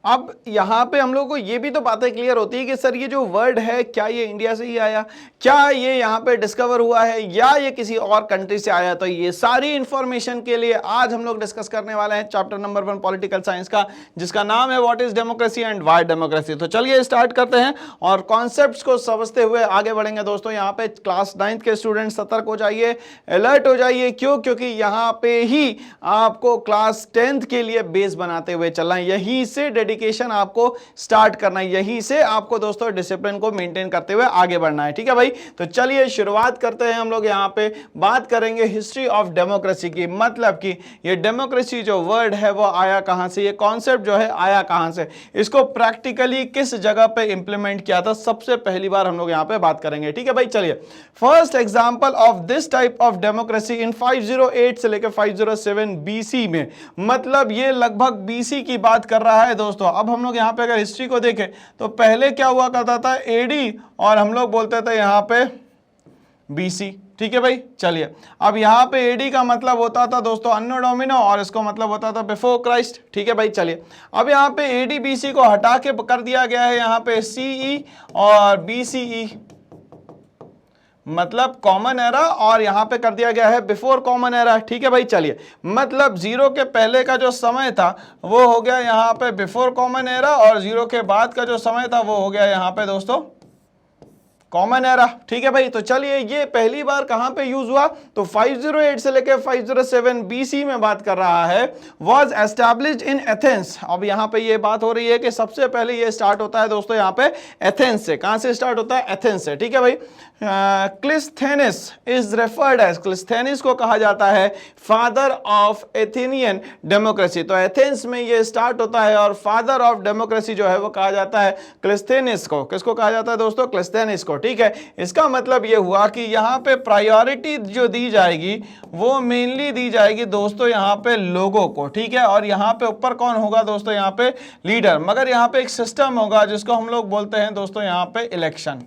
अब यहाँ पे हम लोग को ये भी तो बातें क्लियर होती है कि सर ये जो वर्ड है क्या ये इंडिया से ही आया, क्या ये यहाँ पे डिस्कवर हुआ है, या ये किसी और कंट्री से आया। तो ये सारी इंफॉर्मेशन के लिए आज हम लोग डिस्कस करने वाले हैं चैप्टर नंबर 1 पॉलिटिकल साइंस का, जिसका नाम है what is democracy and why democracy. तो चलिए स्टार्ट करते हैं और कॉन्सेप्ट्स को समझते हुए आगे बढ़ेंगे। दोस्तों यहाँ पे क्लास 9th के स्टूडेंट सतर्क हो जाइए, अलर्ट हो जाइए। क्यों? क्योंकि यहाँ पे ही आपको क्लास 10th के लिए बेस बनाते हुए चलना है, यहीं से डेडिकेशन आपको स्टार्ट करना है, यहीं से आपको दोस्तों डिसिप्लिन को मेंटेन करते हुए आगे बढ़ना है। ठीक है भाई, तो चलिए शुरुआत करते हैं। हम लोग यहाँ पे बात करेंगे हिस्ट्री ऑफ डेमोक्रेसी की, मतलब कि ये डेमोक्रेसी जो वर्ड है वो आया कहां से, ये कॉन्सेप्ट जो है आया कहां से, इसको प्रैक्टिकली किस जगह पे इंप्लीमेंट किया था, सबसे पहली बार हम लोग यहाँ पे बात करेंगे। ठीक है भाई, चलिए first example of this type of democracy in 508 से लेकर 507 बीसी में, मतलब ये लगभग बीसी की बात कर रहा है दोस्तों। अब हम लोग यहाँ पे अगर हिस्ट्री को देखें तो पहले क्या हुआ करता था, एडी, और हम लोग बोलते थे यहाँ पे बीसी। ठीक है भाई, चलिए अब यहाँ पे एडी का मतलब होता था दोस्तों अन्नो डोमिनो, और इसको मतलब होता था बिफोर क्राइस्ट। ठीक है भाई, चलिए अब यहाँ पे एडी बीसी को हटा के कर दिया गया है यहाँ पे सीई और बीसीई, मतलब कॉमन एरा, और यहां पे कर दिया गया है बिफोर कॉमन एरा। ठीक है भाई, चलिए मतलब जीरो के पहले का जो समय था वो हो गया यहां पे बिफोर कॉमन एरा, और जीरो के बाद का जो समय था वो हो गया यहां पे दोस्तों कॉमन एरा। ठीक है भाई, तो चलिए ये पहली बार कहां पे यूज हुआ, तो 508 से लेकर 507 बीसी में बात कर रहा है, वाज एस्टैब्लिश्ड इन एथेंस। अब यहां पे ये बात हो रही है कि सबसे पहले ये स्टार्ट होता है दोस्तों यहां पे एथेंस से। कहां से स्टार्ट होता है? एथेंस से। ठीक है भाई, क्लिस्थेनिस इज रेफर्ड एज, क्लिस्थेनिस को कहा जाता है फादर ऑफ एथेनियन डेमोक्रेसी। तो एथेंस में ये स्टार्ट होता है और फादर ऑफ डेमोक्रेसी जो है वो कहा जाता है क्लिस्थेनिस को। किसको कहा जाता है दोस्तों? क्लिस्थेनिस को। ठीक है, इसका मतलब ये हुआ कि यहाँ पे प्रायोरिटी जो दी जाएगी वो मेनली दी जाएगी दोस्तों यहाँ पे लोगों को। ठीक है, और यहाँ पे ऊपर कौन होगा दोस्तों? यहाँ पे लीडर, मगर यहाँ पे एक सिस्टम होगा जिसको हम लोग बोलते हैं दोस्तों यहाँ पे इलेक्शन।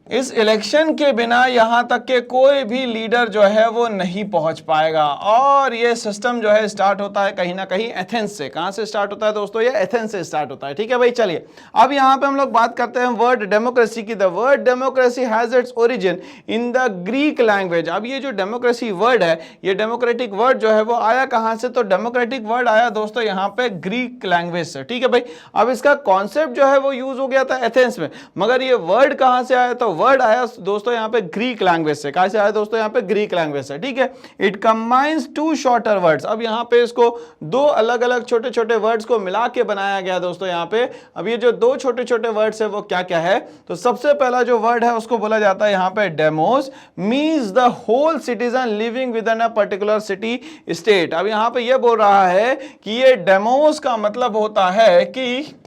इस इलेक्शन के बिना यहां तक के कोई भी लीडर जो है वो नहीं पहुंच पाएगा, और ये सिस्टम जो है स्टार्ट होता है कहीं ना कहीं एथेंस से। कहां से स्टार्ट होता है दोस्तों? ये एथेंस से स्टार्ट होता है। ठीक है भाई, चलिए अब यहां पे हम लोग बात करते हैं वर्ड डेमोक्रेसी की। The word democracy has its origin in the Greek language. अब ये जो डेमोक्रेसी वर्ड है, ये डेमोक्रेटिक वर्ड जो है वो आया कहां से? तो डेमोक्रेटिक वर्ड आया दोस्तों यहाँ पे ग्रीक लैंग्वेज से। ठीक है भाई, अब इसका कॉन्सेप्ट जो है वो यूज हो गया था एथेंस में, मगर ये वर्ड कहां से आया? तो वर्ड आया दोस्तों यहाँ पे ग्रीक लैंग्वेज से। कहां से आया दोस्तों? यहाँ पे ग्रीक लैंग्वेज से। ठीक है, it combines two shorter words. अब यहाँ पे इसको दो अलग अलग छोटे छोटे वर्ड्स को मिला के बनाया गया दोस्तों यहाँ पे। अब ये जो दो छोटे छोटे वर्ड्स है वो क्या क्या है? तो सबसे पहला जो वर्ड है उसको बोला जाता है यहाँ पे demos, means the whole citizen living within a particular city state. अब यहाँ पे ये बोल रहा है कि ये डेमोस का मतलब होता है कि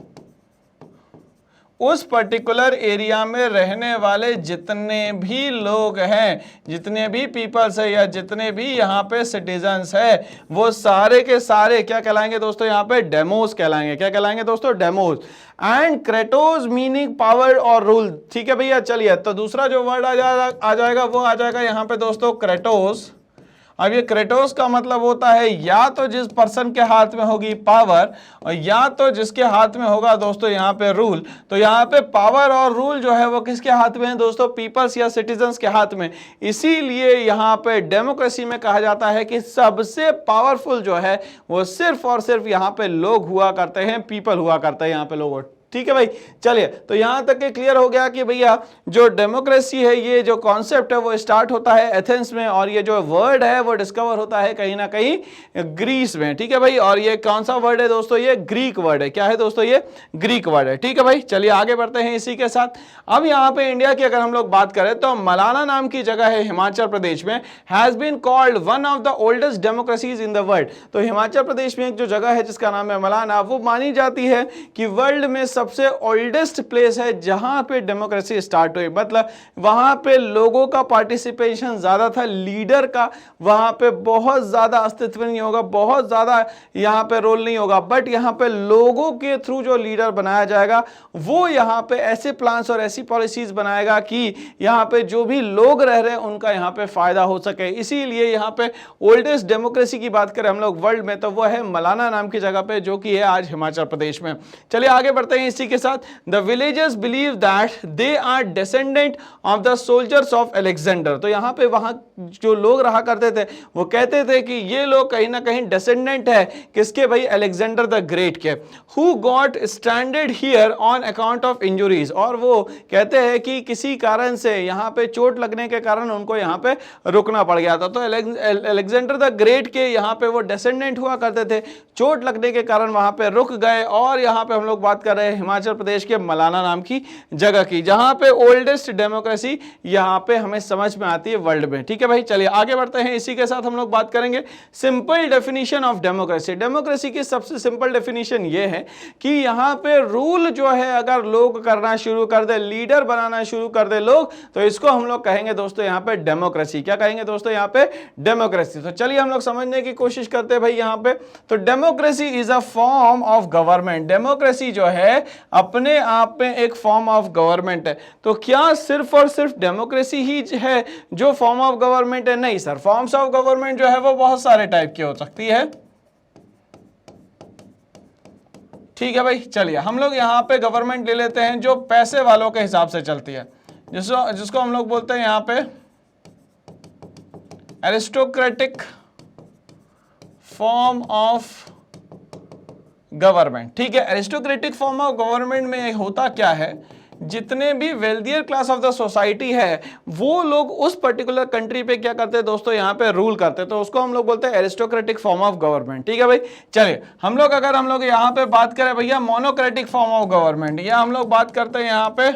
उस पर्टिकुलर एरिया में रहने वाले जितने भी लोग हैं, जितने भी पीपल्स है, या जितने भी यहाँ पे सिटीजन्स है, वो सारे के सारे क्या कहलाएंगे दोस्तों? यहाँ पे डेमोस कहलाएंगे। क्या कहलाएंगे दोस्तों? Demos. And Kratos meaning power और रूल। ठीक है भैया, चलिए तो दूसरा जो वर्ड आ जाएगा वो आ जाएगा यहाँ पे दोस्तों क्रेटोस। अब ये क्रेटोस का मतलब होता है या तो जिस पर्सन के हाथ में होगी पावर, और या तो जिसके हाथ में होगा दोस्तों यहाँ पे रूल। तो यहाँ पे पावर और रूल जो है वो किसके हाथ में है दोस्तों? पीपल्स या सिटीजन्स के हाथ में। इसीलिए यहाँ पे डेमोक्रेसी में कहा जाता है कि सबसे पावरफुल जो है वो सिर्फ और सिर्फ यहाँ पे लोग हुआ करते हैं, पीपल हुआ करते हैं यहाँ पे लोग। ठीक है भाई, चलिए तो यहां तक के क्लियर हो गया कि भैया जो डेमोक्रेसी है, ये जो कॉन्सेप्ट है वो स्टार्ट होता है एथेंस में, और ये जो वर्ड है वो डिस्कवर होता है कहीं ना कहीं ग्रीस में। ठीक है भाई, और ये कौन सा वर्ड है दोस्तों? ये ग्रीक वर्ड है। क्या है दोस्तों? ये ग्रीक वर्ड है। ठीक है भाई, चलिए आगे बढ़ते हैं इसी के साथ। अब यहाँ पे इंडिया की अगर हम लोग बात करें तो मलाना नाम की जगह है हिमाचल प्रदेश में, has been called one of the oldest democracies in the world. तो हिमाचल प्रदेश में एक जो जगह है जिसका नाम है मलाना, वो मानी जाती है कि वर्ल्ड में सबसे ओल्डेस्ट प्लेस है जहां पे डेमोक्रेसी स्टार्ट हुई, मतलब वहां पे लोगों का पार्टिसिपेशन ज्यादा था, लीडर का वहां पे बहुत ज्यादा अस्तित्व नहीं होगा, बहुत ज्यादा यहां पे रोल नहीं होगा, बट यहां पे लोगों के थ्रू जो लीडर बनाया जाएगा वो यहां पे ऐसे प्लान्स और ऐसी पॉलिसीज बनाएगा कि यहां पे जो भी लोग रह रहे हैं उनका यहां पे फायदा हो सके। इसीलिए यहां पे ओल्डेस्ट डेमोक्रेसी की बात करें हम लोग वर्ल्ड में तो वो है मलाना नाम की जगह पे, जो कि है आज हिमाचल प्रदेश में। चलिए आगे बढ़ते हैं इसी के साथ। The villagers believe that they are descendant of the soldiers of Alexander. तो यहां पे वहां जो लोग रहा करते थे वो कहते थे कि ये लोग कहीं ना कहीं डिसेंडेंट है किसके भाई, अलेक्जेंडर द ग्रेट के, who got stranded here on account of injuries. और वो कहते हैं कि किसी कारण से यहां पे चोट लगने के कारण उनको यहां पे रुकना पड़ गया था। तो अलेक्जेंडर द ग्रेट के यहां पे वो डिसेंडेंट हुआ करते थे, चोट लगने के कारण वहां पे रुक गए। और यहां पे हम लोग बात कर रहे हैं हिमाचल प्रदेश के मलाना नाम की जगह की, जहां पे ओल्डेस्ट डेमोक्रेसी यहां पे हमें समझ में आती है वर्ल्ड में। ठीक है भाई, चलिए आगे बढ़ते हैं। इसी के साथ हम लोग बात करेंगे simple definition of democracy. Democracy की सबसे सिंपल डेफिनेशन ये है कि यहां पे रूल जो है अगर लोग करना शुरू कर दे, लीडर बनाना शुरू कर दे लोग, तो इसको हम लोग कहेंगे दोस्तों यहां पे डेमोक्रेसी। क्या कहेंगे दोस्तों यहां पे, डेमोक्रेसी। तो चलिए हम लोग समझने की कोशिश करते हैं भाई यहां पे। तो democracy is a form of government. Democracy जो है अपने आप में एक फॉर्म ऑफ गवर्नमेंट है। तो क्या सिर्फ और सिर्फ डेमोक्रेसी ही है जो फॉर्म ऑफ गवर्नमेंट है? नहीं सर, फॉर्म्स ऑफ गवर्नमेंट जो है वो बहुत सारे टाइप की हो सकती है। ठीक है भाई, चलिए हम लोग यहां पे गवर्नमेंट ले लेते हैं जो पैसे वालों के हिसाब से चलती है, जिसको हम लोग बोलते हैं यहां पे एरिस्टोक्रेटिक फॉर्म ऑफ गवर्नमेंट। ठीक है, एरिस्टोक्रेटिक फॉर्म ऑफ गवर्नमेंट में होता क्या है, जितने भी wealthier class of the society है वो लोग उस पर्टिकुलर कंट्री पे क्या करते हैं दोस्तों, यहाँ पे रूल करते हैं। तो उसको हम लोग बोलते हैं एरिस्टोक्रेटिक फॉर्म ऑफ गवर्नमेंट। ठीक है भाई, चलिए हम लोग अगर हम लोग यहाँ पे बात करें भैया मोनोक्रेटिक फॉर्म ऑफ गवर्नमेंट, या हम लोग बात करते हैं यहाँ पे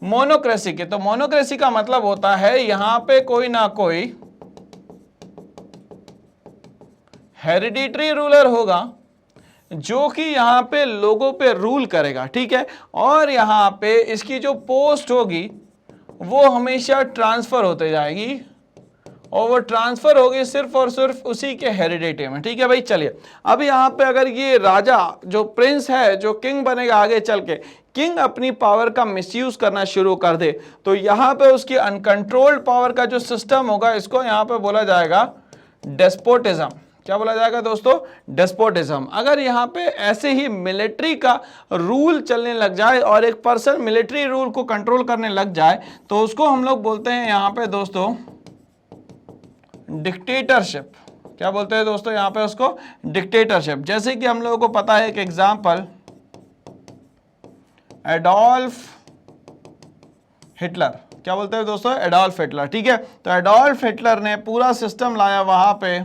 मोनोक्रेसी की। तो मोनोक्रेसी का मतलब होता है यहाँ पे कोई ना कोई हेरिडिटरी रूलर होगा जो कि यहां पे लोगों पे रूल करेगा। ठीक है, और यहां पे इसकी जो पोस्ट होगी वो हमेशा ट्रांसफर होते जाएगी, और वो ट्रांसफर होगी सिर्फ और सिर्फ उसी के हेरिडिटी में। ठीक है भाई, चलिए अब यहां पे अगर ये राजा जो प्रिंस है जो किंग बनेगा आगे चल के, किंग अपनी पावर का मिसयूज करना शुरू कर दे, तो यहां पे उसकी अनकंट्रोल्ड पावर का जो सिस्टम होगा इसको यहां पे बोला जाएगा डेस्पोटिज्म। क्या बोला जाएगा दोस्तों, डेस्पोटिज्म। अगर यहाँ पे ऐसे ही मिलिट्री का रूल चलने लग जाए और एक पर्सन मिलिट्री रूल को कंट्रोल करने लग जाए तो उसको हम लोग बोलते हैं यहाँ पे दोस्तों डिक्टेटरशिप। क्या बोलते हैं दोस्तों यहाँ पे उसको, डिक्टेटरशिप। जैसे कि हम लोगों को पता है एक एग्जाम्पल एडोल्फ हिटलर। क्या बोलते हैं दोस्तों, एडोल्फ हिटलर। ठीक है, तो एडोल्फ हिटलर ने पूरा सिस्टम लाया वहां पे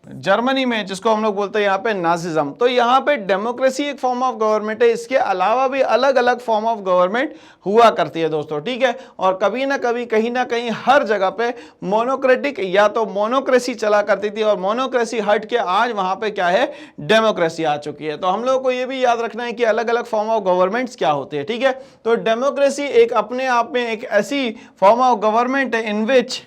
जर्मनी में, जिसको हम लोग बोलते हैं यहाँ पे नाजिज्म। तो यहाँ पे डेमोक्रेसी एक फॉर्म ऑफ गवर्नमेंट है, इसके अलावा भी अलग अलग फॉर्म ऑफ गवर्नमेंट हुआ करती है दोस्तों। ठीक है, और कभी ना कभी कहीं ना कहीं हर जगह पे मोनोक्रेटिक या तो मोनोक्रेसी चला करती थी, और मोनोक्रेसी हट के आज वहां पे क्या है, डेमोक्रेसी आ चुकी है। तो हम लोगों को ये भी याद रखना है कि अलग अलग फॉर्म ऑफ गवर्नमेंट्स क्या होती है। ठीक है, तो डेमोक्रेसी एक अपने आप में एक ऐसी फॉर्म ऑफ गवर्नमेंट है in which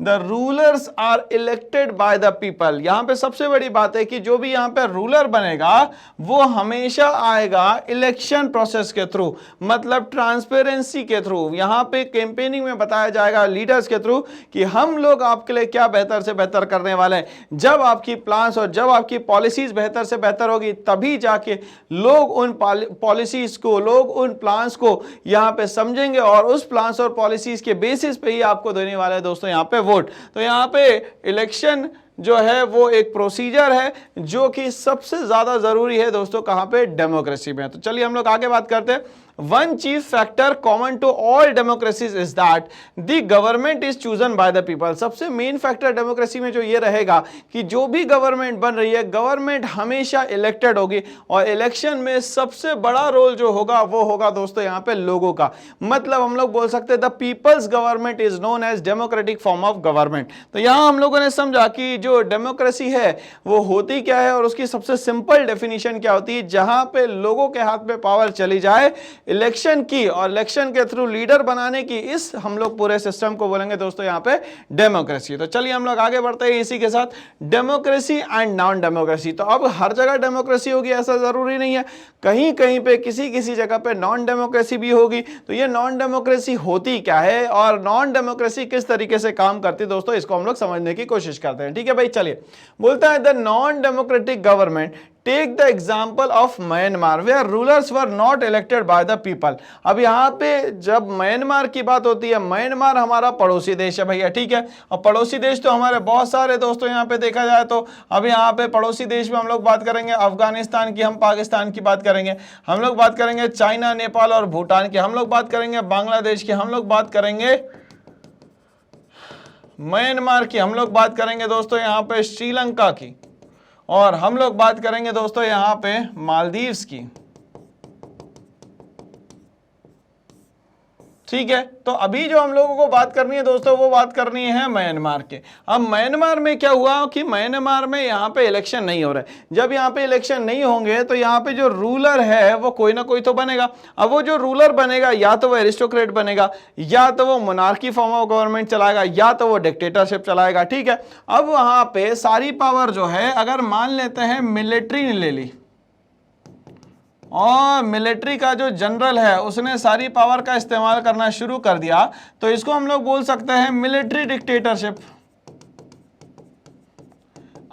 the rulers are elected by the people. यहां पे सबसे बड़ी बात है कि जो भी यहां पे रूलर बनेगा वो हमेशा आएगा इलेक्शन प्रोसेस के थ्रू, मतलब ट्रांसपेरेंसी के थ्रू। यहां पे कैंपेनिंग में बताया जाएगा लीडर्स के थ्रू कि हम लोग आपके लिए क्या बेहतर से बेहतर करने वाले हैं। जब आपकी प्लान्स और जब आपकी पॉलिसीज बेहतर से बेहतर होगी तभी जाके लोग उन पॉलिसीज को, लोग उन प्लान्स को यहां पे समझेंगे, और उस प्लान्स और पॉलिसीज के बेसिस पे ही आपको देने वाले हैं दोस्तों यहां पे वोट। तो यहां पे इलेक्शन जो है वो एक प्रोसीजर है जो कि सबसे ज्यादा जरूरी है दोस्तों, कहां पे, डेमोक्रेसी में। तो चलिए हम लोग आगे बात करते हैं। One chief factor common to all democracies is that the government is chosen by the people. सबसे मेन फैक्टर डेमोक्रेसी में जो ये रहेगा कि जो भी गवर्नमेंट बन रही है, गवर्नमेंट हमेशा इलेक्टेड होगी और इलेक्शन में सबसे बड़ा रोल जो होगा वो होगा दोस्तों यहाँ पे लोगों का। मतलब हम लोग बोल सकते हैं the people's government is known as democratic form of government. तो यहां हम लोगों ने समझा कि जो डेमोक्रेसी है वो होती क्या है और उसकी सबसे सिंपल डेफिनेशन क्या होती है, जहां पे लोगों के हाथ में पावर चली जाए इलेक्शन की और इलेक्शन के थ्रू लीडर बनाने की, इस हम लोग पूरे सिस्टम को बोलेंगे दोस्तों यहाँ पे डेमोक्रेसी। तो चलिए हम लोग आगे बढ़ते हैं इसी के साथ, डेमोक्रेसी एंड नॉन डेमोक्रेसी। तो अब हर जगह डेमोक्रेसी होगी ऐसा जरूरी नहीं है, कहीं कहीं पे किसी किसी जगह पे नॉन डेमोक्रेसी भी होगी। तो ये नॉन डेमोक्रेसी होती क्या है और नॉन डेमोक्रेसी किस तरीके से काम करती है दोस्तों, इसको हम लोग समझने की कोशिश करते हैं। ठीक है भाई, चलिए बोलता है the non democratic government take the example of Myanmar where rulers were not elected by the people. अब यहाँ पे जब म्यांमार की बात होती है, म्यांमार हमारा पड़ोसी देश है भैया, ठीक है, और पड़ोसी देश तो हमारे बहुत सारे दोस्तों यहाँ पे देखा जाए तो अब यहाँ पे पड़ोसी देश में हम लोग बात करेंगे अफगानिस्तान की, हम पाकिस्तान की बात करेंगे, हम लोग बात करेंगे चाइना, नेपाल और भूटान की, हम लोग बात करेंगे बांग्लादेश की, हम लोग बात करेंगे म्यांमार की, हम लोग बात करेंगे दोस्तों यहाँ पे श्रीलंका की, और हम लोग बात करेंगे दोस्तों यहां पे मालदीव्स की। ठीक है, तो अभी जो हम लोगों को बात करनी है दोस्तों वो बात करनी है म्यांमार के। अब म्यांमार में क्या हुआ कि म्यांमार में यहाँ पे इलेक्शन नहीं हो रहा है। जब यहाँ पे इलेक्शन नहीं होंगे तो यहाँ पे जो रूलर है वो कोई ना कोई तो बनेगा। अब वो जो रूलर बनेगा या तो वो एरिस्टोक्रेट बनेगा, या तो वो मोनार्की फॉर्म ऑफ गवर्नमेंट चलाएगा, या तो वो डिक्टेटरशिप चलाएगा। ठीक है, अब वहां पे सारी पावर जो है, अगर मान लेते हैं मिलिट्री ने ले ली और मिलिट्री का जो जनरल है उसने सारी पावर का इस्तेमाल करना शुरू कर दिया, तो इसको हम लोग बोल सकते हैं मिलिट्री डिक्टेटरशिप।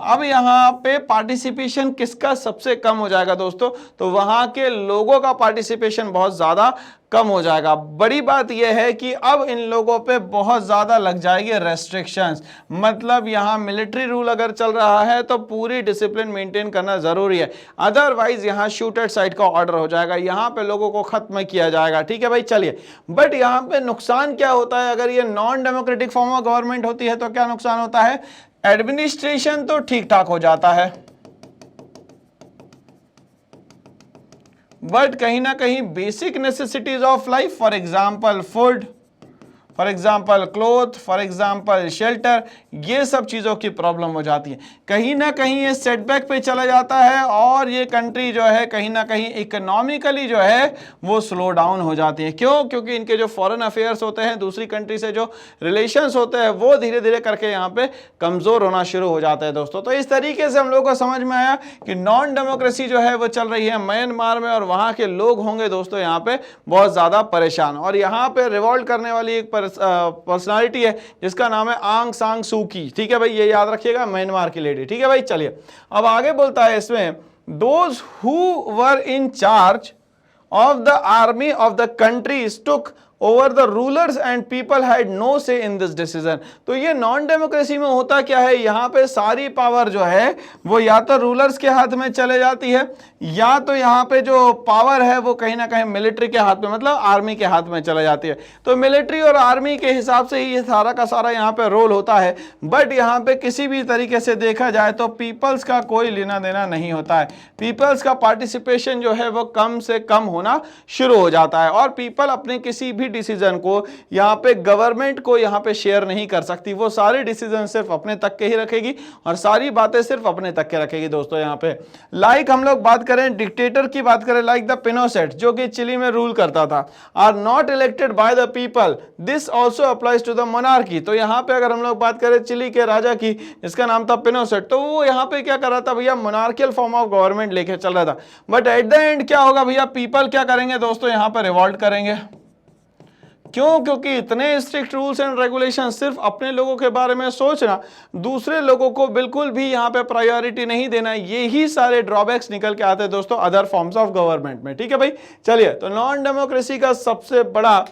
अब यहां पे पार्टिसिपेशन किसका सबसे कम हो जाएगा दोस्तों, तो वहां के लोगों का पार्टिसिपेशन बहुत ज्यादा कम हो जाएगा। बड़ी बात यह है कि अब इन लोगों पे बहुत ज्यादा लग जाएगी रेस्ट्रिक्शंस। मतलब यहां मिलिट्री रूल अगर चल रहा है तो पूरी डिसिप्लिन मेंटेन करना जरूरी है, अदरवाइज यहां शूट एट साइट का ऑर्डर हो जाएगा, यहां पे लोगों को खत्म किया जाएगा। ठीक है भाई, चलिए, बट यहां पे नुकसान क्या होता है, अगर ये non democratic form of government होती है तो क्या नुकसान होता है, एडमिनिस्ट्रेशन तो ठीक ठाक हो जाता है, बट कहीं ना कहीं basic necessities of life, for example food, for example cloth, for example shelter, ये सब चीज़ों की प्रॉब्लम हो जाती है। कहीं ना कहीं ये सेटबैक पे चला जाता है और ये कंट्री जो है कहीं ना कहीं इकोनॉमिकली जो है वो स्लो डाउन हो जाती है। क्यों? क्योंकि इनके जो फॉरेन अफेयर्स होते हैं, दूसरी कंट्री से जो रिलेशंस होते हैं, वो धीरे धीरे करके यहाँ पे कमज़ोर होना शुरू हो जाता है दोस्तों। तो इस तरीके से हम लोग को समझ में आया कि नॉन डेमोक्रेसी जो है वो चल रही है म्यांमार में, और वहाँ के लोग होंगे दोस्तों यहाँ पे बहुत ज़्यादा परेशान। और यहाँ पे रिवॉल्ट करने वाली एक पर्सनालिटी है जिसका नाम है आंग सान सू की। ठीक है भाई, ये याद रखिएगा, म्यांमार की लेडी। ठीक है भाई, चलिए अब आगे बोलता है इसमें, those who were in charge of the army of the country took over the rulers and people had no say in this decision. तो ये नॉन डेमोक्रेसी में होता क्या है, यहाँ पे सारी पावर जो है वो या तो रूलर्स के हाथ में चले जाती है, या तो यहाँ पे जो पावर है वो कहीं ना कहीं मिलिट्री के हाथ में, मतलब आर्मी के हाथ में चले जाती है। तो मिलिट्री और आर्मी के हिसाब से ही ये सारा का सारा यहाँ पे रोल होता है। बट यहाँ पे किसी भी तरीके से देखा जाए तो पीपल्स का कोई लेना देना नहीं होता है। पीपल्स का पार्टिसिपेशन जो है वो कम से कम होना शुरू हो जाता है, और पीपल अपने किसी भी डिसीजन को यहाँ पे गवर्नमेंट को यहाँ पे शेयर नहीं कर सकती। वो सारे डिसीजन सिर्फ अपने तक के ही रखेगी और सारी बातें सिर्फ अपने तक के रखेगी दोस्तों। यहाँ पे लाइक हम लोग बात करें डिक्टेटर की बात करें, लाइक द पिनोसेट जो कि चिली में रूल करता था, are not elected by the people, this also applies to the monarchy. तो यहाँ पे अगर हम लोग बात करें चिली के राजा की जिसका नाम था पिनोसेट, तो वो यहाँ पे क्या कर रहा था भैया, मोनार्कियल फॉर्म ऑफ गवर्नमेंट लेके चल रहा था। बट एट द एंड क्या होगा भैया, पीपल क्या करेंगे दोस्तों, यहाँ पे रिवॉल्ट करेंगे। क्यों? क्योंकि इतने स्ट्रिक्ट रूल्स एंड रेगुलेशन, सिर्फ अपने लोगों के बारे में सोचना, दूसरे लोगों को बिल्कुल भी यहाँ पे प्रायोरिटी नहीं देना, यही सारे ड्रॉबैक्स निकल के आते हैं दोस्तों अदर फॉर्म्स ऑफ गवर्नमेंट में। ठीक है भाई, चलिए, तो नॉन डेमोक्रेसी का सबसे बड़ा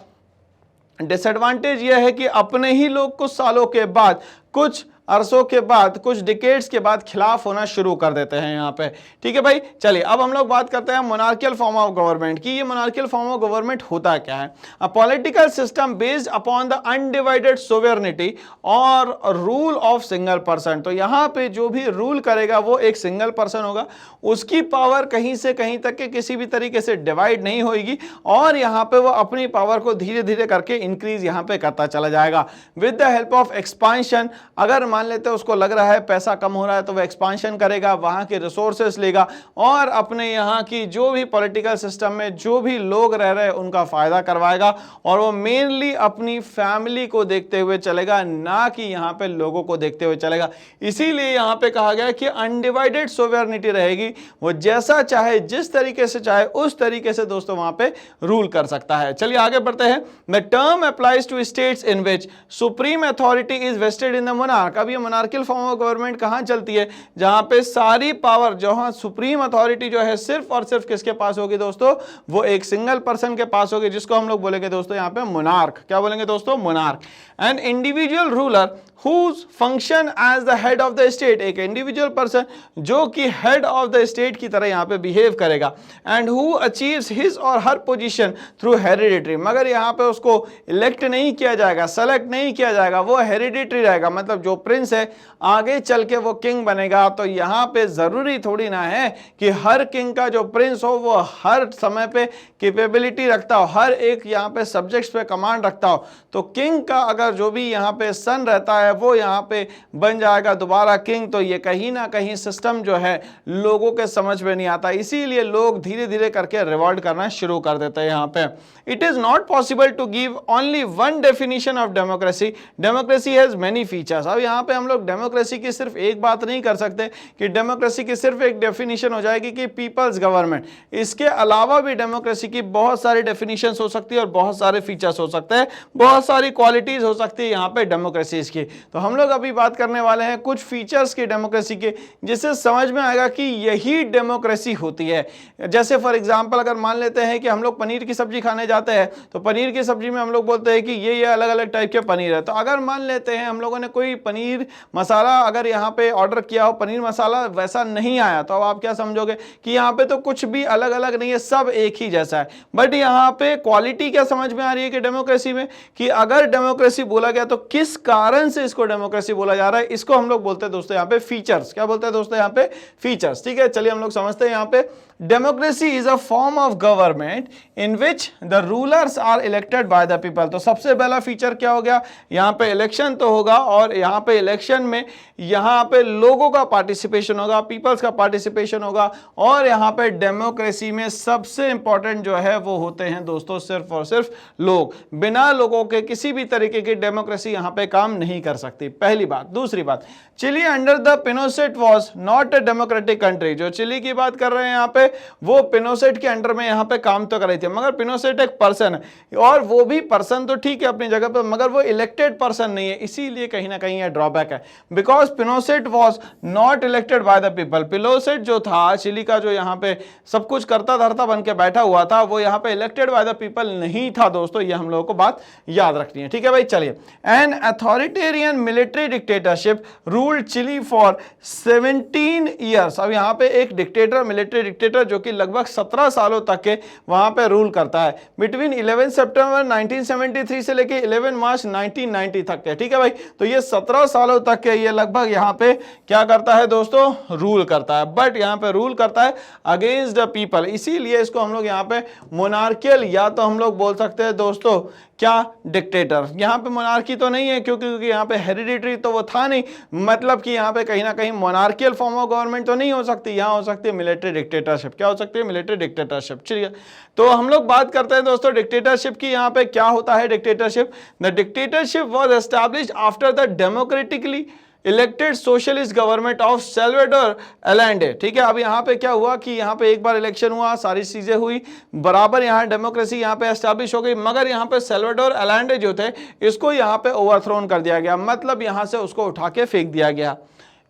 डिसएडवांटेज यह है कि अपने ही लोग कुछ सालों के बाद कुछ अरसों के बाद, कुछ डिकेड्स के बाद खिलाफ होना शुरू कर देते हैं यहाँ पे। ठीक है भाई, चलिए अब हम लोग बात करते हैं मोनार्कियल फॉर्म ऑफ गवर्नमेंट की। ये मोनार्कियल फॉर्म ऑफ गवर्नमेंट होता क्या है? A political system based upon the undivided sovereignty और रूल ऑफ सिंगल पर्सन। तो यहाँ पे जो भी रूल करेगा वो एक सिंगल पर्सन होगा, उसकी पावर कहीं से कहीं तक के किसी भी तरीके से डिवाइड नहीं होगी और यहाँ पे वो अपनी पावर को धीरे धीरे करके इंक्रीज यहाँ पे करता चला जाएगा with the help of expansion. अगर मान लेते हैं उसको लग रहा है पैसा कम हो रहा है तो वो एक्सपांशन करेगा, वहां के रिसोर्सेस लेगा और अपने यहाँ की जो भी पॉलिटिकल सिस्टम में जो भी लोग रह रहे हैं उनका फायदा करवाएगा और वो मेनली अपनी फैमिली को देखते हुए चलेगा, ना कि यहाँ पे लोगों को देखते हुए चलेगा। इसीलिए यहाँ पे कहा गया कि अनडिवाइडेड सोवेरेनिटी रहेगी, वो जैसा चाहे जिस तरीके से चाहे उस तरीके से दोस्तों वहां पे रूल कर सकता है। चलिए आगे बढ़ते हैं। The term applies to states in which supreme authority is vested in the monarch. अब ये मोनार्कियल फॉर्म ऑफ गवर्नमेंट कहां चलती है? जहां पे सारी पावर, जहां सुप्रीम अथॉरिटी जो है सिर्फ और सिर्फ किसके पास होगी दोस्तों? वो एक सिंगल पर्सन के पास होगी, जिसको हम लोग बोलेंगे दोस्तों यहाँ पे मोनार्क। क्या बोलेंगे दोस्तों? Monarch. An individual ruler whose function as the head of the state, एक इंडिविजुअल पर्सन जो कि हेड ऑफ द स्टेट की तरह यहाँ पे बिहेव करेगा and who achieves his or her position through hereditary। मगर यहाँ पे उसको इलेक्ट नहीं किया जाएगा, सेलेक्ट नहीं किया जाएगा, वो हेरिडिटरी रहेगा। मतलब जो प्रिंस है आगे चल के वो किंग बनेगा। तो यहाँ पे जरूरी थोड़ी ना है कि हर किंग का जो प्रिंस हो वो हर समय पे कैपेबिलिटी रखता हो, हर एक यहाँ पे सब्जेक्ट्स पे कमांड रखता हो। तो किंग का अगर जो भी यहाँ पे सन रहता है वो यहाँ पे बन जाएगा दोबारा किंग। तो ये कहीं ना कहीं सिस्टम जो है लोगों के समझ में नहीं आता, इसीलिए लोग धीरे धीरे करके रिवॉल्ट करना शुरू कर देते हैं यहाँ पे। It is not possible to give only one definition of democracy, democracy has many features. अब यहाँ पे हम लोग डेमोक्रेसी की सिर्फ एक बात नहीं कर सकते कि डेमोक्रेसी की सिर्फ एक डेफिनेशन हो जाएगी कि पीपल्स गवर्नमेंट। इसके अलावा भी डेमोक्रेसी की बहुत सारी डेफिनेशंस हो सकती है और बहुत सारे फीचर्स हो सकते हैं, बहुत सारी क्वालिटीज हो सकती है यहाँ पे डेमोक्रेसी की। तो हम लोग अभी बात करने वाले हैं कुछ फीचर्स की डेमोक्रेसी के, जिससे समझ में आएगा कि यही डेमोक्रेसी होती है। जैसे फॉर एग्जांपल अगर मान लेते हैं कि हम लोग पनीर की सब्जी खाने जाते हैं तो पनीर की सब्जी में हम लोग बोलते हैं कि ये अलग अलग टाइप के पनीर है। तो अगर मान लेते हैं हम लोगों ने कोई पनीर मसाला अगर यहाँ पे ऑर्डर किया हो, पनीर मसाला वैसा नहीं आया, तो अब आप क्या समझोगे कि यहाँ पे तो कुछ भी अलग अलग नहीं है, सब एक ही जैसा है। बट यहाँ पे क्वालिटी क्या समझ में आ रही है कि डेमोक्रेसी में, कि अगर डेमोक्रेसी बोला गया तो किस कारण से इसको डेमोक्रेसी बोला जा रहा है, इसको हम लोग बोलते हैं दोस्तों यहाँ पे फीचर्स। क्या बोलते हैं दोस्तों यहाँ पे? फीचर्स। ठीक है, चलिए हम लोग समझते हैं यहाँ पे। Democracy is a form of government in which the rulers are elected by the people. तो सबसे पहला फीचर क्या हो गया? यहाँ पे इलेक्शन तो होगा और यहाँ पे इलेक्शन में यहाँ पे लोगों का पार्टिसिपेशन होगा, पीपल्स का पार्टिसिपेशन होगा। और यहाँ पे डेमोक्रेसी में सबसे इंपॉर्टेंट जो है वो होते हैं दोस्तों सिर्फ और सिर्फ लोग। बिना लोगों के किसी भी तरीके की डेमोक्रेसी यहाँ पे काम नहीं कर सकती, पहली बात। दूसरी बात, Chile under the Pinochet was not a democratic country. जो चिली की बात कर रहे हैं यहाँ पे, वो पिनोसेट के अंडर में यहाँ पे काम तो कर रही थी, मगर पिनोसेट एक पर्सन है और वो भी पर्सन तो ठीक है अपनी जगह पे, मगर वो इलेक्टेड पर्सन नहीं है। इसीलिए कहीं ना कहीं ये ड्रॉबैक है, because Pinochet was not elected by the people. Pinochet जो था चिली का, जो यहाँ पे सब कुछ करता धरता बन के बैठा हुआ था, वो यहाँ पे इलेक्टेड बाय द पीपल नहीं था दोस्तों। ये हम लोगों को बात याद रखनी है, ठीक है भाई। चलिए, an authoritarian military dictatorship ruled Chile for 17 years. अब यहाँ पे एक डिक्टेटर, मिलिट्री डिक्टेटर जो कि लगभग 17 सालों तक के वहां पे रूल करता है, बिटवीन 11 सितंबर 1973 से लेके 11 मार्च 1990 तक के। ठीक है भाई, तो ये 17 सालों तक के ये लगभग यहाँ पे क्या करता है दोस्तों? रूल करता है। बट यहाँ पे रूल करता है अगेंस्ट द पीपल, इसीलिए इसको हम लोग यहाँ पे मोनार्कियल, या तो हम लोग बोल सकते हैं दोस्तों क्या? डिक्टेटर। यहाँ पे मोनार्की तो नहीं है क्योंकि यहाँ पे हेरिडिटरी तो वो था नहीं, मतलब कि यहाँ पे कहीं ना कहीं मोनार्कियल फॉर्म ऑफ गवर्नमेंट तो नहीं हो सकती, यहाँ हो सकती है मिलिट्री डिक्टेटरशिप। क्या हो सकती है? Military dictatorship. ठीक है, तो हम लोग बात करते हैं दोस्तों डिक्टेटरशिप की। यहाँ पे क्या होता है dictatorship? The dictatorship was established after the democratically elected socialist government of Salvador Allende. ठीक है, अब यहाँ पे क्या हुआ कि यहाँ पे एक बार इलेक्शन हुआ, सारी चीजें हुई बराबर, यहाँ डेमोक्रेसी यहाँ पे एस्टैब्लिश हो गई, मगर यहाँ पे सैल्वाडोर अलेंडे जो थे इसको यहाँ पे ओवरथ्रोन कर दिया गया, मतलब यहाँ से उसको उठा के फेंक दिया गया।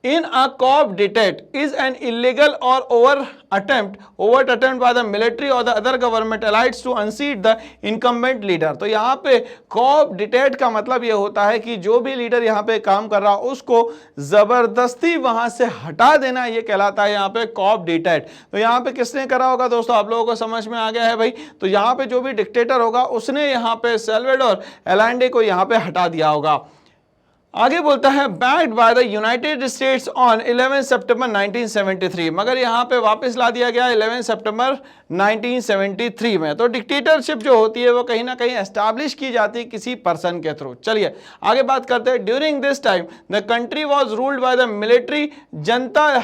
in a coup d'etat is an illegal or overt attempt by the military or the other government allies to unseat the incumbent leader। तो यहाँ पे coup d'etat का मतलब ये होता है कि जो भी लीडर यहाँ पे काम कर रहा उसको जबरदस्ती वहां से हटा देना, ये कहलाता है यहाँ पे coup d'etat। तो यहाँ पे किसने करा होगा दोस्तों, आप लोगों को समझ में आ गया है भाई। तो यहाँ पे जो भी डिक्टेटर होगा उसने यहाँ पे साल्वाडोर अलांडे को यहाँ पे हटा दिया होगा। आगे बोलता है backed by the United states on 11 सितंबर 1973, मगर यहाँ पे वापस ला दिया गया 11 सितंबर 1973 में। तो डिक्टेटरशिप जो होती है वो कहीं ना कहीं एस्टैब्लिश की जाती है किसी पर्सन के थ्रू। चलिए आगे बात करते हैं। During this time the country was ruled by the military junta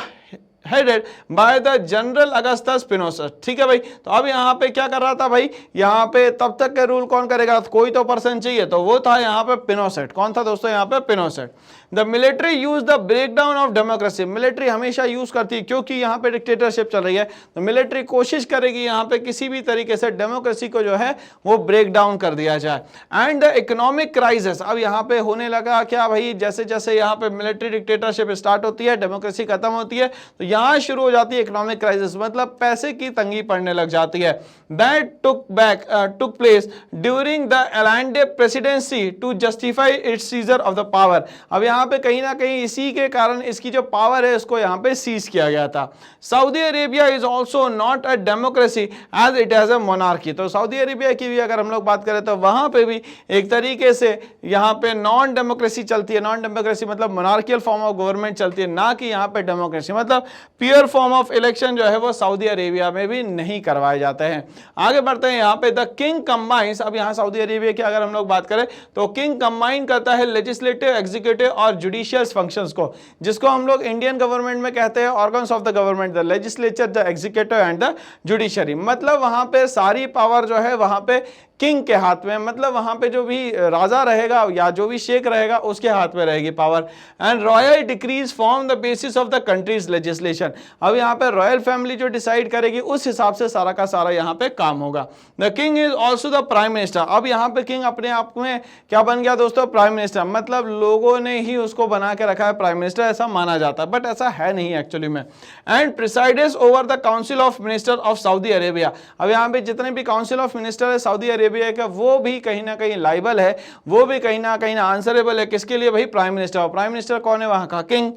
headed by the general Augustus Pinochet. ठीक है भाई। तो अब यहाँ पे क्या कर रहा था भाई, यहाँ पे तब तक के रूल कौन करेगा, कोई तो पर्सन चाहिए, तो वो था यहाँ पे पिनोसेट। कौन था दोस्तों, यहाँ पे Pinochet. The military use the breakdown of democracy, military हमेशा यूज करती है क्योंकि यहाँ पे डिक्टेटरशिप चल रही है, तो मिलिट्री कोशिश करेगी यहाँ पे किसी भी तरीके से डेमोक्रेसी को जो है वो ब्रेक डाउन कर दिया जाए। एंड द इकोनॉमिक क्राइसिस, अब यहाँ पे होने लगा क्या भाई, जैसे जैसे यहाँ पे मिलिट्री डिक्टेटरशिप स्टार्ट होती है, डेमोक्रेसी खत्म होती है, तो यहाँ शुरू हो जाती है इकोनॉमिक क्राइसिस, मतलब पैसे की तंगी पड़ने लग जाती है। That took place during the Allende presidency to justify its seizure of the power. अब यहाँ पे कहीं ना कहीं इसी के कारण इसकी जो पावर है इसको यहाँ पे सीज किया गया था। Saudi Arabia is also not a democracy as it has a monarchy. तो सऊदी अरेबिया की भी अगर हम लोग बात करें तो वहां पे भी एक तरीके से यहाँ पे नॉन डेमोक्रेसी चलती है। नॉन डेमोक्रेसी मतलब मोनार्कियल फॉर्म ऑफ गवर्नमेंट चलती है, ना कि यहाँ पे डेमोक्रेसी, मतलब प्योर फॉर्म ऑफ इलेक्शन जो है वो सऊदी अरेबिया में भी नहीं करवाए जाते हैं। आगे बढ़ते हैं यहाँ पे। द किंग कंबाइंस, अब यहाँ सऊदी अरेबिया की अगर हम लोग बात करें तो किंग कंबाइन करता है लेजिस्लेटिव, एग्जीक्यूटिव और जुडिशियल फंक्शंस को, जिसको हम लोग इंडियन गवर्नमेंट में कहते हैं organs of the government, the legislature, the executive and the judiciary. मतलब वहां पे सारी पावर जो है वहां पे किंग के हाथ में, मतलब वहां पे जो भी राजा रहेगा या जो भी शेख रहेगा उसके हाथ में रहेगी power. And royal decrease form the basis of the countries legislation. अब यहाँ पे रॉयल फैमिली जो डिसाइड करेगी उस हिसाब से सारा का सारा यहाँ पे काम होगा। The king is also the prime minister. अब यहाँ पे किंग अपने आप में क्या बन गया दोस्तों, प्राइम मिनिस्टर, मतलब लोगों ने ही उसको बना के रखा है प्राइम मिनिस्टर, ऐसा माना जाता है, बट ऐसा है नहीं एक्चुअली में। And presides over the council of minister of Saudi Arabia. अब यहाँ पे जितने भी काउंसिल ऑफ मिनिस्टर है सऊदी अरेबिया का, वो भी कहीं ना कहीं लाइबल है, वो भी कहीं ना आंसरेबल है किसके लिए भाई, प्राइम मिनिस्टर। प्राइम मिनिस्टर कौन है वहां का, king.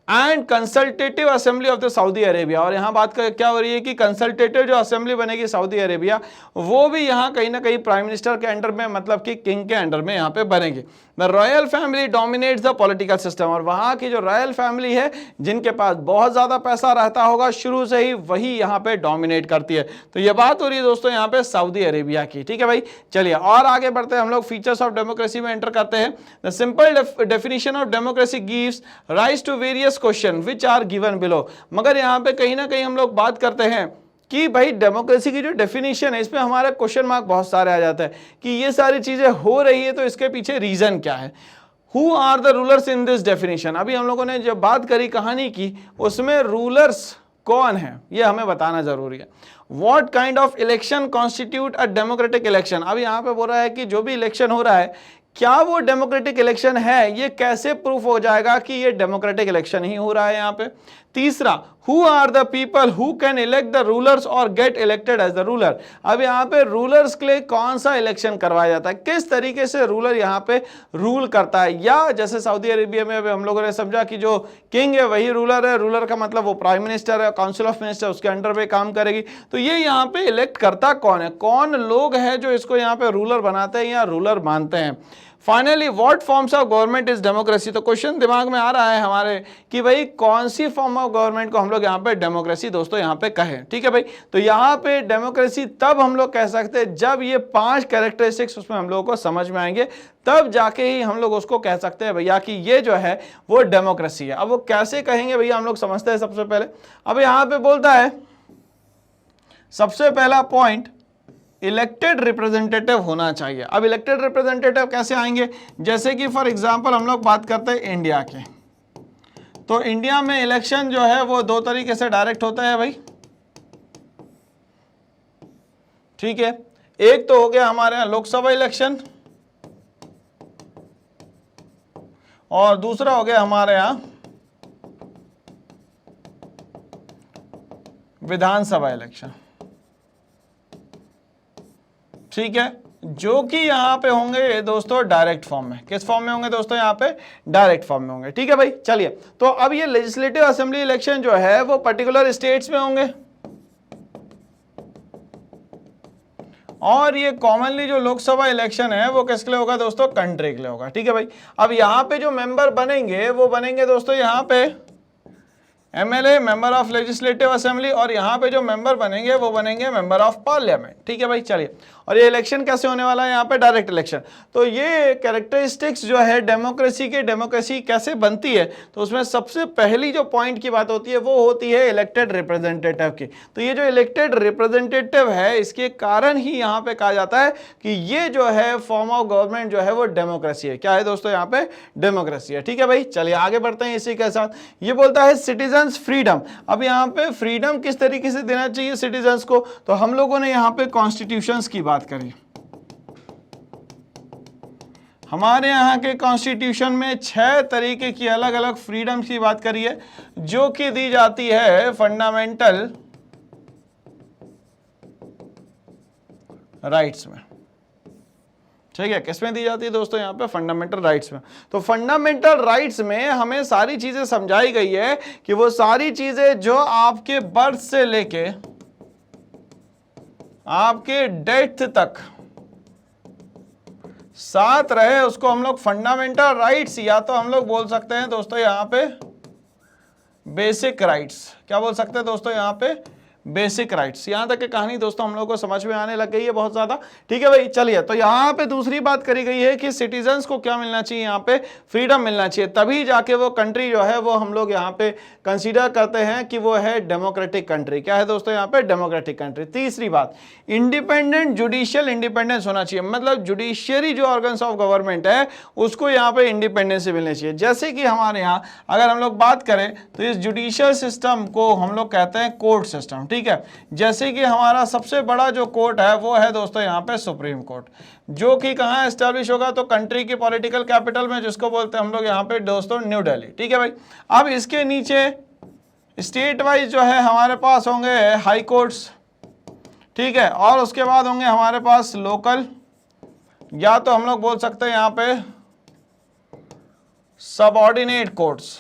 And consultative assembly of the Saudi Arabia. और यहाँ बात क्या हो रही है कि कंसल्टेटिव जो असेंबली बनेगी सऊदी अरेबिया वो भी यहाँ कहीं ना कहीं प्राइम मिनिस्टर के अंडर में, मतलब कि किंग के अंडर में यहाँ पे बनेगी। The royal family dominates the political system. और वहाँ की जो रॉयल फैमिली है जिनके पास बहुत ज्यादा पैसा रहता होगा शुरू से ही, वही यहाँ पे डोमिनेट करती है। तो ये बात हो रही है दोस्तों यहाँ पे सऊदी अरेबिया की। ठीक है भाई, चलिए और आगे बढ़ते हैं हम लोग। फीचर्स ऑफ डेमोक्रेसी में एंटर करते हैं। The simple definition of democracy gives rise to various question which are given below. मगर यहाँ पे कहीं ना कहीं हम लोग बात करते हैं कि भाई डेमोक्रेसी की जो डेफिनेशन है इसमें हमारा क्वेश्चन मार्क बहुत सारे आ जाता है कि ये सारी चीजें हो रही है तो इसके पीछे रीजन क्या है। Who are the rulers in this definition. अभी हम लोगों ने जब बात करी कहानी की उसमें रूलर्स कौन है ये हमें बताना जरूरी है। What kind of election constitute a democratic election। अब यहाँ पे बोल रहा है कि जो भी इलेक्शन हो रहा है क्या वो डेमोक्रेटिक इलेक्शन है, ये कैसे प्रूफ हो जाएगा कि ये डेमोक्रेटिक इलेक्शन ही हो रहा है यहाँ पे। तीसरा, who are the people who can elect the rulers और get elected as the ruler. अब यहाँ पे रूलर्स के लिए कौन सा इलेक्शन करवाया जाता है, किस तरीके से रूलर यहाँ पे रूल करता है। या जैसे सऊदी अरेबिया में हम लोगों ने समझा कि जो किंग है वही रूलर है, रूलर का मतलब वो प्राइम मिनिस्टर है, काउंसिल ऑफ मिनिस्टर उसके अंडर में काम करेगी। तो ये यहाँ पे इलेक्ट करता कौन है, कौन लोग हैं जो इसको यहाँ पे रूलर बनाते हैं या रूलर मानते हैं। Finally what forms of government is democracy. तो क्वेश्चन दिमाग में आ रहा है हमारे कि भाई कौन सी फॉर्म ऑफ गवर्नमेंट को हम लोग यहाँ पे डेमोक्रेसी दोस्तों यहाँ पे कहें। ठीक है भाई, तो यहाँ पे डेमोक्रेसी तब हम लोग कह सकते हैं जब ये 5 कैरेक्टरिस्टिक्स उसमें हम लोगों को समझ में आएंगे, तब जाके ही हम लोग उसको कह सकते हैं भैया कि ये जो है वो डेमोक्रेसी है। अब वो कैसे कहेंगे भैया हम लोग समझते हैं सबसे पहले। अब यहाँ पे बोलता है सबसे पहला पॉइंट, इलेक्टेड रिप्रेजेंटेटिव होना चाहिए। अब इलेक्टेड रिप्रेजेंटेटिव कैसे आएंगे, जैसे कि फॉर एग्जांपल हम लोग बात करते हैं इंडिया के, तो इंडिया में इलेक्शन जो है वो 2 तरीके से डायरेक्ट होता है भाई। ठीक है, एक तो हो गया हमारे यहाँ लोकसभा इलेक्शन और दूसरा हो गया हमारे यहाँ विधानसभा इलेक्शन, ठीक है, जो कि यहां पे होंगे दोस्तों डायरेक्ट फॉर्म में। किस फॉर्म में होंगे दोस्तों? यहां पे डायरेक्ट फॉर्म में होंगे, ठीक है भाई। चलिए, तो अब ये लेजिस्लेटिव असेंबली इलेक्शन जो है वो पर्टिकुलर स्टेट्स में होंगे, और ये कॉमनली जो लोकसभा इलेक्शन है वो किसके लिए होगा दोस्तों? कंट्री के लिए होगा, ठीक है भाई। अब यहां पे जो मेंबर बनेंगे वो बनेंगे दोस्तों यहां पे MLA, member of legislative assembly, और यहाँ पे जो मेंबर बनेंगे वो बनेंगे मेंबर ऑफ पार्लियामेंट, ठीक है भाई। चलिए, और ये इलेक्शन कैसे होने वाला है? यहाँ पे डायरेक्ट इलेक्शन। तो ये कैरेक्टरिस्टिक्स जो है डेमोक्रेसी के, डेमोक्रेसी कैसे बनती है, तो उसमें सबसे पहली जो पॉइंट की बात होती है वो होती है इलेक्टेड रिप्रेजेंटेटिव की। तो ये जो इलेक्टेड रिप्रेजेंटेटिव है, इसके कारण ही यहाँ पे कहा जाता है कि ये जो है फॉर्म ऑफ गवर्नमेंट जो है वो डेमोक्रेसी है। क्या है दोस्तों? यहाँ पे डेमोक्रेसी है, ठीक है भाई। चलिए आगे बढ़ते हैं इसी के साथ। ये बोलता है सिटीजन्स फ्रीडम। अब यहाँ पे फ्रीडम किस तरीके से देना चाहिए सिटीजन्स को, तो हम लोगों ने यहाँ पे कॉन्स्टिट्यूशंस की बात करी। हमारे यहाँ के कॉन्स्टिट्यूशन में 6 तरीके की अलग अलग फ्रीडम की बात करी है, जो कि दी जाती है फंडामेंटल राइट्स में, ठीक है। किसमें दी जाती है दोस्तों? यहाँ पे फंडामेंटल राइट्स में। तो फंडामेंटल राइट्स में हमें सारी चीजें समझाई गई है कि वो सारी चीजें जो आपके बर्थ से लेके आपके डेथ तक साथ रहे, उसको हम लोग फंडामेंटल राइट्स, या तो हम लोग बोल सकते हैं दोस्तों यहाँ पे बेसिक राइट्स। क्या बोल सकते हैं दोस्तों? यहाँ पे बेसिक राइट्स। यहां तक की कहानी दोस्तों हम लोग को समझ में आने लग गई है बहुत ज्यादा, ठीक है भाई। चलिए, तो यहां पे दूसरी बात करी गई है कि सिटीजन्स को क्या मिलना चाहिए? यहाँ पे फ्रीडम मिलना चाहिए, तभी जाके वो कंट्री जो है वो हम लोग यहाँ पे कंसीडर करते हैं कि वो है डेमोक्रेटिक कंट्री। क्या है दोस्तों? यहाँ पे डेमोक्रेटिक कंट्री। तीसरी बात, इंडिपेंडेंट जुडिशियल इंडिपेंडेंस होना चाहिए, मतलब जुडिशियरी जो ऑर्गन्स ऑफ गवर्नमेंट है उसको यहाँ पे इंडिपेंडेंस मिलनी चाहिए। जैसे कि हमारे यहाँ अगर हम लोग बात करें तो इस जुडिशियल सिस्टम को हम लोग कहते हैं कोर्ट सिस्टम, ठीक है। जैसे कि हमारा सबसे बड़ा जो कोर्ट है वो है दोस्तों यहाँ पे सुप्रीम कोर्ट, जो कि कहाँ एस्टैब्लिश होगा? तो कंट्री की पॉलिटिकल कैपिटल में, जिसको बोलते हैं हम लोग यहाँ पे दोस्तों न्यू दिल्ली, ठीक है भाई। अब इसके नीचे स्टेट वाइज जो है हमारे पास होंगे हाई कोर्ट्स, ठीक है, और उसके बाद होंगे हमारे पास लोकल, या तो हम लोग बोल सकते हैं यहाँ पे सबऑर्डिनेट कोर्ट्स,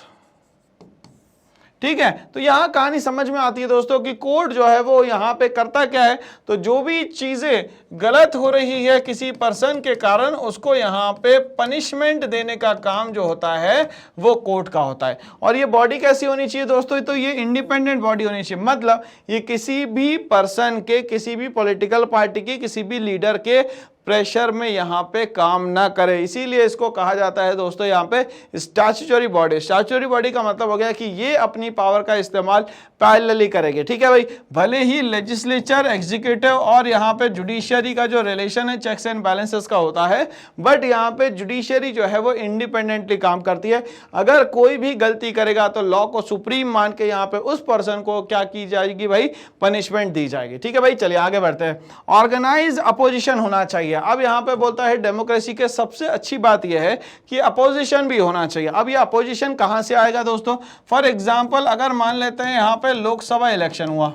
ठीक है। तो यहां कहानी समझ में आती है दोस्तों कि कोर्ट जो है वो यहां पे करता क्या है, तो जो भी चीजें गलत हो रही है किसी पर्सन के कारण, उसको यहां पे पनिशमेंट देने का काम जो होता है वो कोर्ट का होता है। और ये बॉडी कैसी होनी चाहिए दोस्तों? तो ये इंडिपेंडेंट बॉडी होनी चाहिए, मतलब ये किसी भी पर्सन के, किसी भी पॉलिटिकल पार्टी के, किसी भी लीडर के प्रेशर में यहाँ पे काम ना करे, इसीलिए इसको कहा जाता है दोस्तों यहाँ पे स्टैट्यूटरी बॉडी। स्टैट्यूटरी बॉडी का मतलब हो गया कि ये अपनी पावर का इस्तेमाल पैरेलली करेंगे, ठीक है भाई। भले ही लेजिस्लेचर, एग्जीक्यूटिव और यहाँ पे जुडिशियरी का जो रिलेशन है चेक्स एंड बैलेंसेस का होता है, बट यहाँ पे जुडिशियरी जो है वो इंडिपेंडेंटली काम करती है। अगर कोई भी गलती करेगा तो लॉ को सुप्रीम मान के यहाँ पे उस पर्सन को क्या की जाएगी भाई? पनिशमेंट दी जाएगी, ठीक है भाई। चलिए आगे बढ़ते हैं। ऑर्गेनाइज अपोजिशन होना चाहिए। अब यहां पे बोलता है डेमोक्रेसी के सबसे अच्छी बात यह है कि अपोजिशन भी होना चाहिए। अब ये अपोजिशन कहां से आएगा दोस्तों? फॉर एग्जांपल अगर मान लेते हैं यहां पे लोकसभा इलेक्शन हुआ,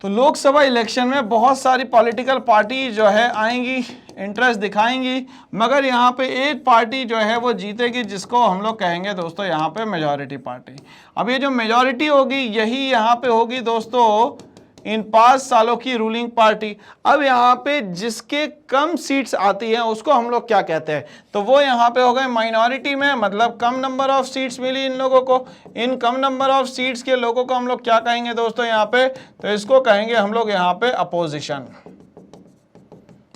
तो लोकसभा इलेक्शन में बहुत सारी पॉलिटिकल पार्टी जो है आएंगी, इंटरेस्ट दिखाएंगी, मगर यहाँ पे एक पार्टी जो है वो जीतेगी, जिसको हम लोग कहेंगे दोस्तों यहाँ पे मेजॉरिटी पार्टी। अब ये जो मेजॉरिटी होगी यही यहाँ पे होगी दोस्तों इन 5 सालों की रूलिंग पार्टी। अब यहाँ पे जिसके कम सीट्स आती हैं उसको हम लोग क्या कहते हैं? तो वो यहाँ पे हो गए माइनॉरिटी में, मतलब कम नंबर ऑफ सीट्स मिली इन लोगों को। इन कम नंबर ऑफ सीट्स के लोगों को हम लोग क्या कहेंगे दोस्तों यहाँ पे? तो इसको कहेंगे हम लोग यहाँ पे अपोजिशन।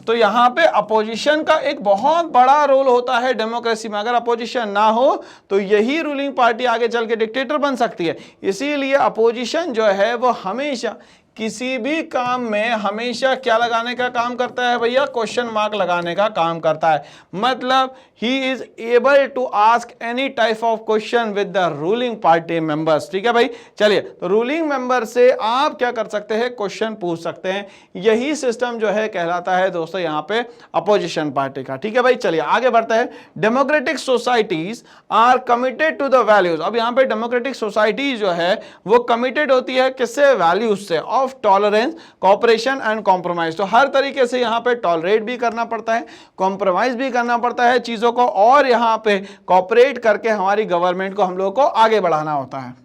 तो यहाँ पे अपोजिशन का एक बहुत बड़ा रोल होता है डेमोक्रेसी में। अगर अपोजिशन ना हो तो यही रूलिंग पार्टी आगे चल के डिक्टेटर बन सकती है। इसीलिए अपोजिशन जो है वो हमेशा किसी भी काम में हमेशा क्या लगाने का काम करता है भैया, क्वेश्चन मार्क लगाने का काम करता है। मतलब he is able to ask any type of question with the ruling party members. ठीक है भाई, चलिए तो रूलिंग मेंबर से आप क्या कर सकते हैं, क्वेश्चन पूछ सकते हैं। यही सिस्टम जो है कहलाता है दोस्तों यहाँ पे अपोजिशन पार्टी का। ठीक है भाई, चलिए आगे बढ़ते हैं। Democratic societies are committed to the values. अब यहाँ पे डेमोक्रेटिक सोसाइटी जो है वो कमिटेड होती है किससे, वैल्यूज से, of tolerance, cooperation and compromise. तो हर तरीके से यहाँ पे टॉलरेट भी करना पड़ता है, कॉम्प्रोमाइज भी करना पड़ता है चीजों को, और यहाँ पे कॉपरेट करके हमारी गवर्नमेंट को हम लोग को आगे बढ़ाना होता है।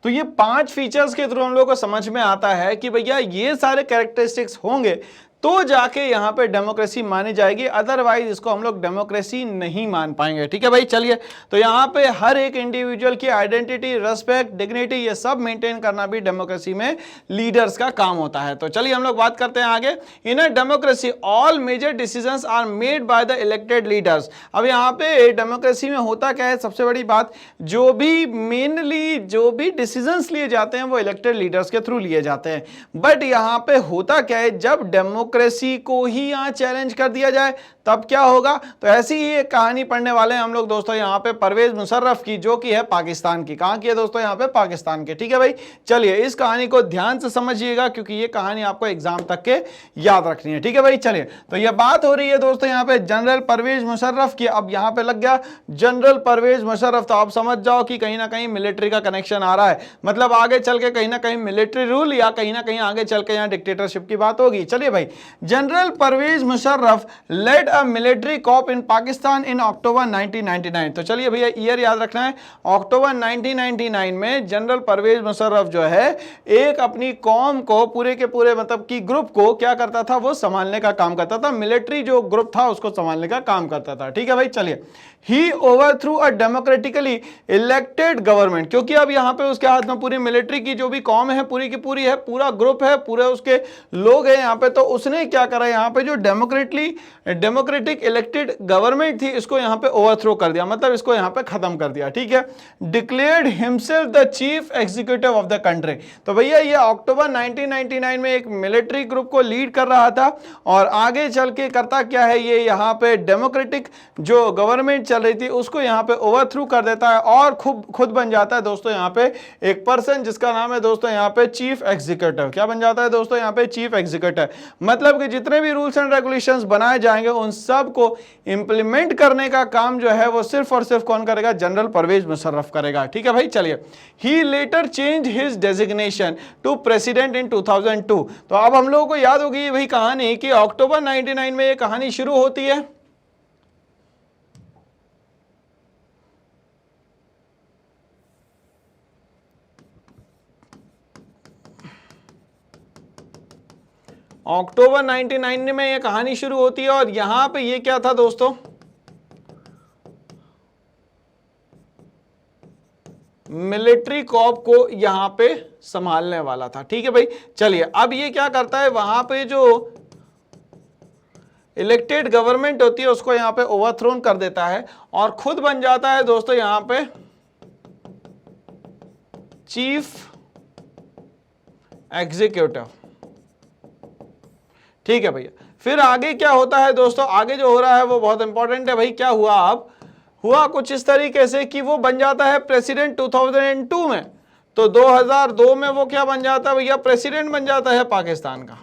तो ये 5 फीचर्स के थ्रू हम लोग को समझ में आता है कि भैया ये सारे कैरेक्टरिस्टिक्स होंगे तो जाके यहां पे डेमोक्रेसी मानी जाएगी, अदरवाइज इसको हम लोग डेमोक्रेसी नहीं मान पाएंगे। ठीक है भाई, चलिए तो यहां पे हर एक इंडिविजुअल की आइडेंटिटी, रेस्पेक्ट, डिग्निटी ये सब मेंटेन करना भी डेमोक्रेसी में लीडर्स का काम होता है। तो चलिए हम लोग बात करते हैं आगे। In a democracy all major decisions are made by the elected leaders. अब यहाँ पे डेमोक्रेसी में होता क्या है, सबसे बड़ी बात, जो भी डिसीजंस लिए जाते हैं वो इलेक्टेड लीडर्स के थ्रू लिए जाते हैं। बट यहाँ पे होता क्या है, जब डेमोक्रेसी को ही यहां चैलेंज कर दिया जाए तब क्या होगा। तो ऐसी ही एक कहानी पढ़ने वाले हैं हम लोग दोस्तों यहाँ पे परवेज मुशर्रफ की, जो कि है पाकिस्तान की। कहां की है दोस्तों, यहाँ पे पाकिस्तान के। ठीक है भाई, चलिए इस कहानी को ध्यान से समझिएगा क्योंकि ये कहानी आपको एग्जाम तक के याद रखनी है। ठीक है भाई, चलिए तो ये बात हो रही है दोस्तों यहाँ पे जनरल परवेज मुशर्रफ की। अब यहाँ पे लग गया जनरल परवेज मुशर्रफ, तो आप समझ जाओ कि कहीं ना कहीं मिलिट्री का कनेक्शन आ रहा है। मतलब आगे चल के कहीं ना कहीं मिलिट्री रूल या कहीं ना कहीं आगे चल के यहाँ डिक्टेटरशिप की बात होगी। चलिए भाई, general Pervez Musharraf led a military coup in Pakistan in October 1999। तो चलिए भैया ईयर याद रखना है, अक्टूबर 1999 में जनरल परवेज मुशर्रफ जो है एक अपनी कौम को पूरे के पूरे मतलब कि ग्रुप को क्या करता था, वो संभालने का काम करता था। मिलिट्री जो ग्रुप था उसको संभालने का काम करता था। ठीक है भाई, चलिए ही ओवरथ्रू अ डेमोक्रेटिकली इलेक्टेड गवर्नमेंट, क्योंकि अब यहां पे उसके हाथ में पूरी मिलिट्री की जो भी कौम है पूरी की पूरी है, पूरा ग्रुप है, पूरे उसके लोग हैं यहाँ पे। तो उसने क्या करा, यहाँ पे जो डेमोक्रेटिक इलेक्टेड गवर्नमेंट थी इसको यहाँ पे ओवरथ्रो कर दिया, मतलब इसको यहाँ पे खत्म कर दिया। ठीक है, declared himself the chief executive of the country. तो भैया ये अक्टूबर 1999 में एक मिलिट्री ग्रुप को लीड कर रहा था और आगे चल के करता क्या है, ये यहाँ पे डेमोक्रेटिक जो गवर्नमेंट चल रही थी उसको यहाँ पे ओवरथ्रू कर देता है और खुद बन जाता है दोस्तों यहाँ पे एक पर्सन जिसका नाम है दोस्तों यहाँ पे चीफ एग्जीक्यूटिव। क्या बन जाता है दोस्तों यहाँ पे, चीफ एग्जीक्यूटिव। मतलब कि जितने भी रूल्स एंड रेगुलेशंस बनाए जाएंगे उन सब को इंप्लीमेंट करने का काम जो है वो सिर्फ और सिर्फ कौन करेगा, जनरल परवेज मुशर्रफ करेगा। ठीक है भाई, चलिए he later change his designation to president in 2002। तो अब हम लोगों को याद होगी वही कहानी कि अक्टूबर 99 में ये कहानी शुरू होती है। अक्टूबर 99 में ये कहानी शुरू होती है और यहां पे ये क्या था दोस्तों, मिलिट्री कॉप को यहां पे संभालने वाला था। ठीक है भाई, चलिए अब ये क्या करता है, वहां पे जो इलेक्टेड गवर्नमेंट होती है उसको यहां पे ओवरथ्रोन कर देता है और खुद बन जाता है दोस्तों यहां पे चीफ एग्जीक्यूटिव। ठीक है भैया, फिर आगे क्या होता है दोस्तों, आगे जो हो रहा है वो बहुत इंपॉर्टेंट है भाई। क्या हुआ, अब हुआ कुछ इस तरीके से कि वो बन जाता है प्रेसिडेंट 2002 में। तो 2002 में वो क्या बन जाता है भैया, प्रेसिडेंट बन जाता है पाकिस्तान का।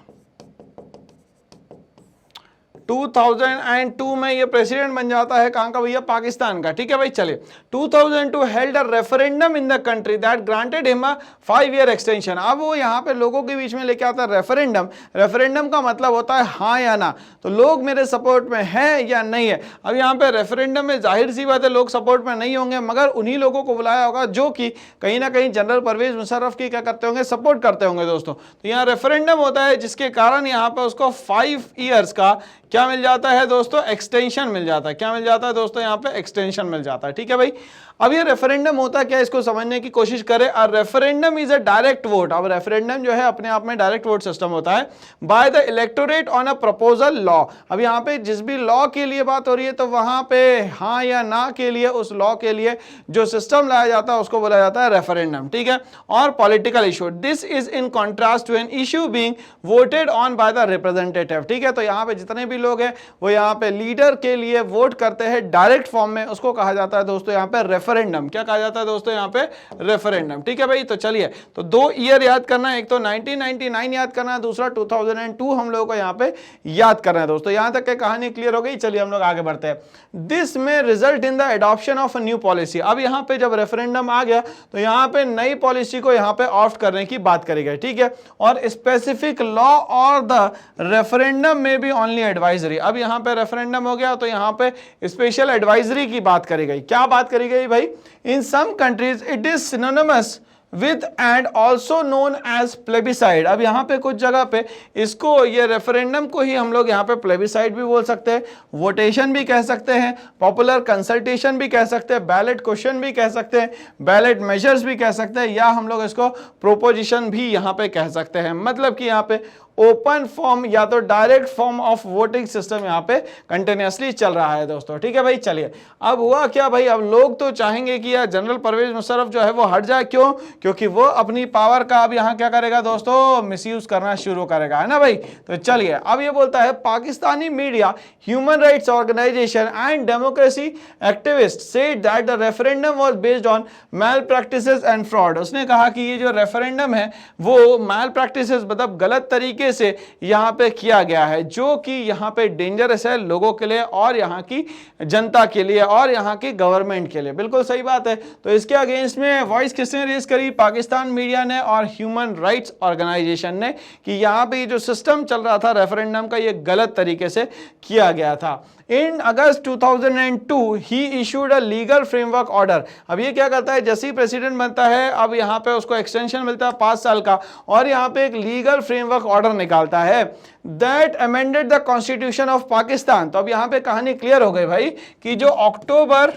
2002 में ये प्रेसिडेंट बन जाता है कहां का भैया, पाकिस्तान का। ठीक है भाई, चलिए 2002 held a referendum in the country that granted him a 5-year extension. अब वो यहाँ पे लोगों के बीच में लेके आता है रेफरेंडम। रेफरेंडम का मतलब होता है हाँ या ना, तो लोग मेरे सपोर्ट में हैं या नहीं है। अब यहाँ पे रेफरेंडम में जाहिर सी बात है लोग सपोर्ट में नहीं होंगे, मगर उन्हीं लोगों को बुलाया होगा जो कि कहीं ना कहीं जनरल परवेज मुशर्रफ की क्या करते होंगे, सपोर्ट करते होंगे दोस्तों। तो यहाँ रेफरेंडम होता है जिसके कारण यहाँ पे उसको 5 years का क्या मिल जाता है दोस्तों, एक्सटेंशन मिल जाता है। क्या मिल जाता है दोस्तों, यहाँ पे एक्सटेंशन मिल जाता है। ठीक है भाई, अब ये रेफरेंडम होता क्या है, इसको समझने की कोशिश करें। A referendum is a direct vote. अब रेफरेंडम जो है अपने आप में डायरेक्ट वोट सिस्टम होता है by the electorate on a proposal law. अब यहाँ पे जिस भी लॉ के लिए बात हो रही है तो वहां पे हाँ या ना के लिए उस लॉ के लिए जो सिस्टम लाया जाता है उसको बोला जाता है रेफरेंडम, ठीक है। और political issue, this is in contrast to an issue being voted on by the representative, ठीक है। तो यहाँ पे जितने भी लोग हैं वो यहाँ पे लीडर के लिए वोट करते हैं डायरेक्ट फॉर्म में, उसको कहा जाता है दोस्तों यहाँ पे रेफरेंडम। क्या कहा जाता है दोस्तों यहाँ पे, रेफरेंडम, ठीक है भाई। तो चलिए, तो 2 ईयर याद करना है, एक तो 1999 याद करना है, दूसरा 2002 हम लोगों को यहाँ पे याद करना है दोस्तों। यहां तक की कहानी क्लियर हो गई। चलिए हम लोग आगे बढ़ते हैं। दिस में result in the adoption of a new policy. अब यहाँ पे जब रेफरेंडम आ गया तो यहाँ पे नई पॉलिसी को यहाँ पे ऑप्ट करने की बात करी गई, ठीक है। और स्पेसिफिक लॉ और द रेफरेंडम में भी ओनली एडवाइजरी। अब यहाँ पे रेफरेंडम हो गया तो यहाँ पे स्पेशल एडवाइजरी की बात करी गई। क्या बात करी गई भाई, in some countries it is synonymous with and also known as plebiscite. अब यहाँ पे कुछ जगह पे इसको, ये रेफरेंडम को ही हम लोग यहाँ पे प्लेबिसाइड भी बोल सकते हैं, वोटेशन भी कह सकते हैं, पॉपुलर कंसल्टेशन भी कह सकते हैं, बैलेट क्वेश्चन भी कह सकते हैं, बैलेट मेजर्स भी कह सकते हैं, या हम लोग इसको प्रोपोजिशन भी यहाँ पे कह सकते हैं। मतलब कि यहाँ पे ओपन फॉर्म या तो direct form of voting system यहाँ पे कंटिन्यूअसली चल रहा है दोस्तों, ठीक है भाई। चलिए, अब हुआ क्या भाई, अब लोग तो चाहेंगे कि यार जनरल परवेज मुशर्रफ जो है वो हट जाए। क्यों? क्योंकि वो अपनी पावर का अब यहाँ क्या करेगा दोस्तों, मिसयूज करना शुरू करेगा, है ना भाई। तो चलिए, अब ये बोलता है Pakistani media, human rights organisation and democracy activist said that the referendum was based on malpractices and fraud. उसने कहा कि ये जो रेफरेंडम है वो मैल प्रैक्टिसेस, मतलब गलत तरीके से यहाँ पे किया गया है, जो कि यहाँ पे डेंजरस है लोगों के लिए और यहाँ की जनता के लिए और यहाँ की गवर्नमेंट के लिए। बिल्कुल सही बात है। तो इसके अगेंस्ट में वॉइस किसने रेज करी, पाकिस्तान मीडिया ने और ह्यूमन राइट्स ऑर्गेनाइजेशन ने, कि यहाँ पे जो सिस्टम चल रहा था रेफरेंडम का ये गलत तरीके से किया गया था। In August 2002 he issued a legal framework order। अब ये क्या करता है, जैसे ही प्रेसिडेंट बनता है अब यहाँ पे उसको एक्सटेंशन मिलता है 5 साल का, और यहाँ पे एक लीगल फ्रेमवर्क ऑर्डर निकालता है that amended the constitution of Pakistan. तो अब यहाँ पे कहानी क्लियर हो गई भाई कि जो अक्टूबर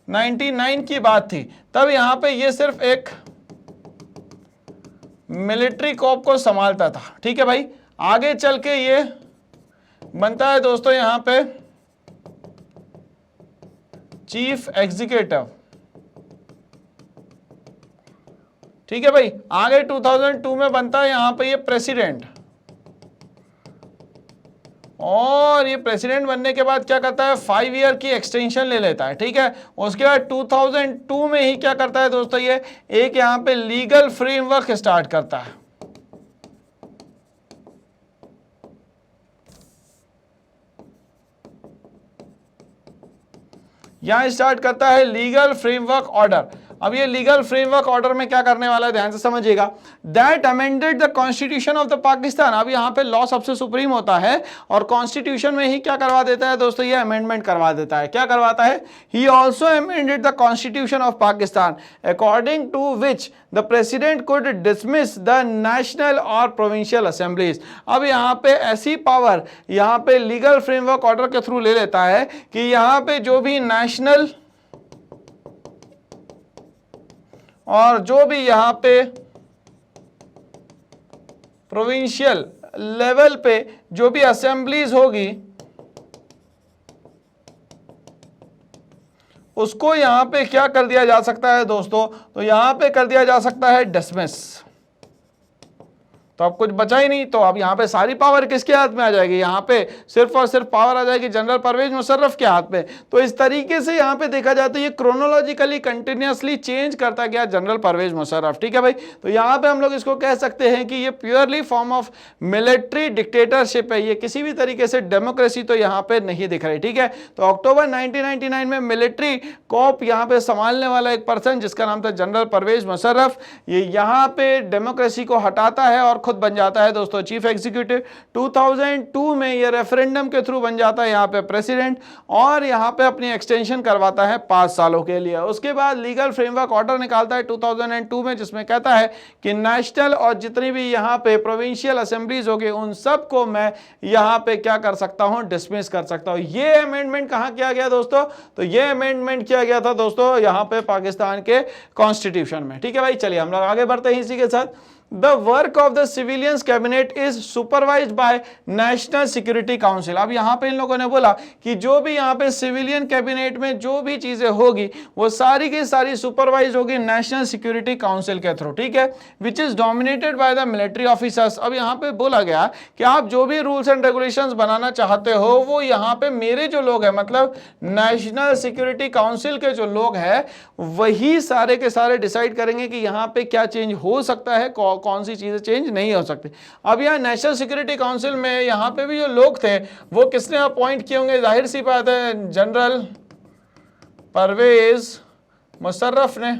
99 की बात थी तब यहाँ पे ये सिर्फ एक मिलिट्री कॉप को संभालता था, ठीक है भाई। आगे चल के ये बनता है दोस्तों यहां पे चीफ एग्जीक्यूटिव, ठीक है भाई। आगे 2002 में बनता है यहां पे ये प्रेसिडेंट, और ये प्रेसिडेंट बनने के बाद क्या करता है, 5 ईयर की एक्सटेंशन ले लेता है, ठीक है। उसके बाद 2002 में ही क्या करता है दोस्तों, ये एक यहां पे लीगल फ्रेमवर्क स्टार्ट करता है। यहां स्टार्ट करता है लीगल फ्रेमवर्क ऑर्डर। अब ये लीगल फ्रेमवर्क ऑर्डर में क्या करने वाला है, ध्यान से समझिएगा। That amended the constitution of the Pakistan. अब यहाँ पे लॉ सबसे सुप्रीम होता है और कॉन्स्टिट्यूशन में ही क्या करवा देता है दोस्तों, ये अमेंडमेंट करवा देता है। क्या करवाता है, he also amended the constitution of Pakistan according to which the president could dismiss the national और प्रोविंशियल असेंबलीज। अब यहाँ पे ऐसी पावर यहाँ पे लीगल फ्रेमवर्क ऑर्डर के थ्रू ले लेता है कि यहाँ पे जो भी नेशनल और जो भी यहां पे प्रोविंशियल लेवल पे जो भी असेंबलीज होगी उसको यहां पे क्या कर दिया जा सकता है दोस्तों, तो यहां पे कर दिया जा सकता है डिसमिस। तो अब कुछ बचा ही नहीं, तो अब यहाँ पे सारी पावर किसके हाथ में आ जाएगी, यहाँ पे सिर्फ और सिर्फ पावर आ जाएगी जनरल परवेज मुशर्रफ के हाथ में। तो इस तरीके से यहाँ पे देखा जाए तो ये क्रोनोलॉजिकली कंटिन्यूअसली चेंज करता गया जनरल परवेज मुशर्रफ, ठीक है भाई। तो यहाँ पे हम लोग इसको कह सकते हैं कि ये purely form of military dictatorship है, ये किसी भी तरीके से डेमोक्रेसी तो यहाँ पे नहीं दिख रही, ठीक है। तो अक्टूबर 1999 में मिलिट्री कॉप यहाँ पे संभालने वाला एक पर्सन जिसका नाम था जनरल परवेज मुशर्रफ, ये यहाँ पे डेमोक्रेसी को हटाता है और खुद खुद बन जाता है दोस्तों चीफ एग्जीक्यूटिव। 2002 में ये रेफरेंडम के थ्रू बन जाता है यहाँ पे प्रेसिडेंट, और यहाँ पे अपनी एक्सटेंशन करवाता है 5 सालों के लिए। उसके बाद लीगल फ्रेमवर्क ऑर्डर निकालता है 2002 में, जिसमें कहता है कि नेशनल और जितनी भी यहाँ पे प्रोविंशियल असेंबलीज होगी उन सबको मैं यहाँ पे क्या कर सकता हूँ, डिसमिस कर सकता हूँ। ये अमेंडमेंट कहाँ किया गया दोस्तों? तो ये अमेंडमेंट किया गया था दोस्तों यहाँ पे पाकिस्तान के कॉन्स्टिट्यूशन में। ठीक है भाई, चलिए हम लोग आगे बढ़ते हैं इसी के साथ। The work of the civilians cabinet is supervised by National Security Council। अब यहाँ पे इन लोगों ने बोला कि जो भी यहाँ पे सिविलियन कैबिनेट में जो भी चीजें होगी वो सारी की सारी सुपरवाइज होगी नेशनल सिक्योरिटी काउंसिल के थ्रू। ठीक है, which is dominated by the military officers. अब यहाँ पे बोला गया कि आप जो भी रूल्स एंड रेगुलेशंस बनाना चाहते हो वो यहाँ पे मेरे जो लोग हैं, मतलब नेशनल सिक्योरिटी काउंसिल के जो लोग हैं वही सारे के सारे डिसाइड करेंगे कि यहाँ पे क्या चेंज हो सकता है, कौन सी चीजें चेंज नहीं हो सकती। अब यहाँ नेशनल सिक्योरिटी काउंसिल में यहाँ पे भी जो लोग थे वो किसने अपॉइंट किए होंगे? जाहिर सी बात है जनरल परवेज मुशर्रफ ने।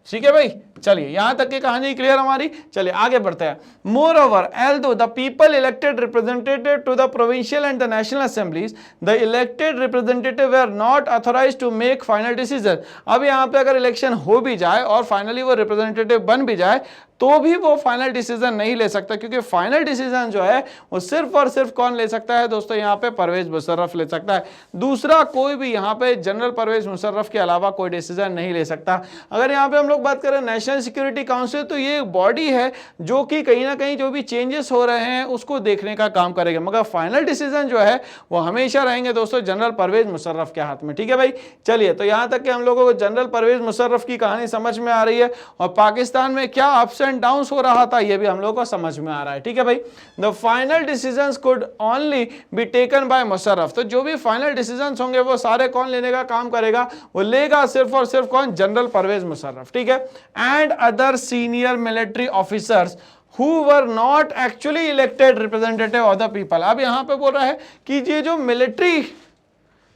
ठीक है भाई, चलिए यहां तक की कहानी क्लियर हमारी। चलिए आगे बढ़ते हैं। More over although the people elected representative to the provincial and the national assemblies, the elected representative were not authorized to make final decision। अब यहाँ पे अगर इलेक्शन हो भी जाए और फाइनली वो रिप्रेजेंटेटिव बन भी जाए तो भी वो फाइनल डिसीजन नहीं ले सकता, क्योंकि फाइनल डिसीजन जो है वो सिर्फ और सिर्फ कौन ले सकता है दोस्तों? यहाँ पे परवेज मुशर्रफ ले सकता है। दूसरा कोई भी यहाँ पे जनरल परवेज मुशर्रफ के अलावा कोई डिसीजन नहीं ले सकता। अगर यहाँ पे हम लोग बात करें नेशनल सिक्योरिटी काउंसिल, तो ये एक बॉडी है जो कि कहीं ना कहीं जो भी चेंजेस हो रहे हैं उसको देखने का काम करेगा, मगर फाइनल डिसीजन जो है वो हमेशा रहेंगे दोस्तों जनरल परवेज मुशर्रफ के हाथ में। ठीक है भाई, चलिए तो यहाँ तक कि हम लोगों को जनरल परवेज मुशर्रफ की कहानी समझ में आ रही है, और पाकिस्तान में क्या अप्स एंड डाउन्स हो रहा था ये भी हम लोगों को समझ में आ रहा है। ठीक है भाई, the final decisions could only be taken by Musharraf. तो जो भी फाइनल डिसीजंस होंगे वो सारे कौन लेने का काम करेगा? वो लेगा सिर्फ और सिर्फ कौन? जनरल परवेज मुशर्रफ। ठीक है, and other senior military officers who were not actually elected representative of the people। अब यहां पे बोल रहा है कि ये जो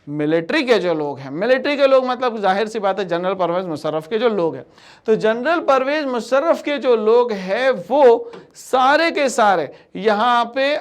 मिलिट्री के जो लोग हैं, मिलिट्री के लोग मतलब जाहिर सी बात है जनरल परवेज मुशर्रफ के जो लोग हैं, तो जनरल परवेज मुशर्रफ के जो लोग हैं वो सारे के सारे यहाँ पे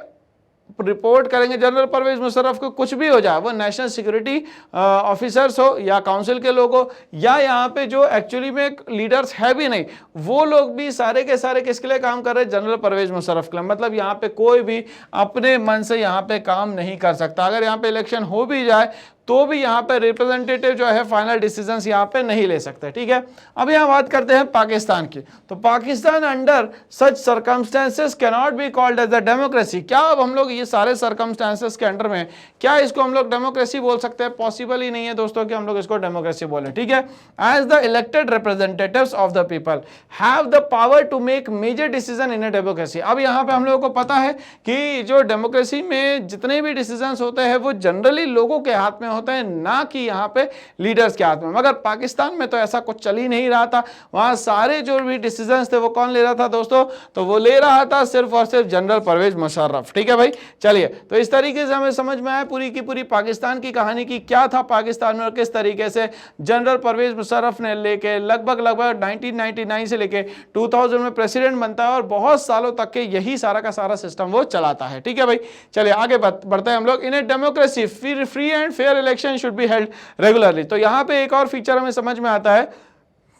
रिपोर्ट करेंगे जनरल परवेज मुशर्रफ को। कुछ भी हो जाए, वो नेशनल सिक्योरिटी ऑफिसर्स हो या काउंसिल के लोग हो या यहाँ पे जो एक्चुअली में लीडर्स है भी नहीं, वो लोग भी सारे के सारे किसके लिए काम कर रहे हैं? जनरल परवेज मुशर्रफ के लिए। मतलब यहाँ पे कोई भी अपने मन से यहाँ पे काम नहीं कर सकता। अगर यहाँ पे इलेक्शन हो भी जाए तो भी यहाँ पे रिप्रेजेंटेटिव जो है फाइनल डिसीजंस यहाँ पे नहीं ले सकते। ठीक है, अब यहाँ बात करते हैं पाकिस्तान की। तो Pakistan under such circumstances can not be called as a democracy. क्या अब हम लोग ये सारे सर्कमस्टेंसेस के अंडर में क्या इसको हम लोग डेमोक्रेसी बोल सकते हैं? पॉसिबल ही नहीं है दोस्तों कि हम लोग इसको डेमोक्रेसी बोले। ठीक है, as the elected representatives of the people have the power to make major decision in a democracy. अब यहाँ पे हम लोगों को पता है कि जो डेमोक्रेसी में जितने भी डिसीजन होते हैं वो जनरली लोगों के हाथ में होते हैं, ना कि यहाँ पे लीडर्स के हाथ में। मगर पाकिस्तान में तो ऐसा कुछ चल ही नहीं रहा था। वहां सारे जो भी डिसीजंस थे वो कौन ले रहा था दोस्तों? तो वो ले रहा था सिर्फ और सिर्फ जनरल परवेज मुशर्रफ। ठीक है भाई, चलिए तो इस तरीके से हमें समझ में आया पूरी की पूरी पाकिस्तान की कहानी की क्या था पाकिस्तान में और किस तरीके से जनरल परवेज मुशर्रफ ने लेके लगभग 1999 से लेके 2000 में प्रेसिडेंट बनता है और बहुत सालों तक के यही सारा का सारा सिस्टम वो चलाता है। ठीक है भाई, चलिए आगे बढ़ते हैं हम लोग। In a democracy free and fair election should be held regularly. तो यहां पे एक और फीचर हमें समझ में आता है,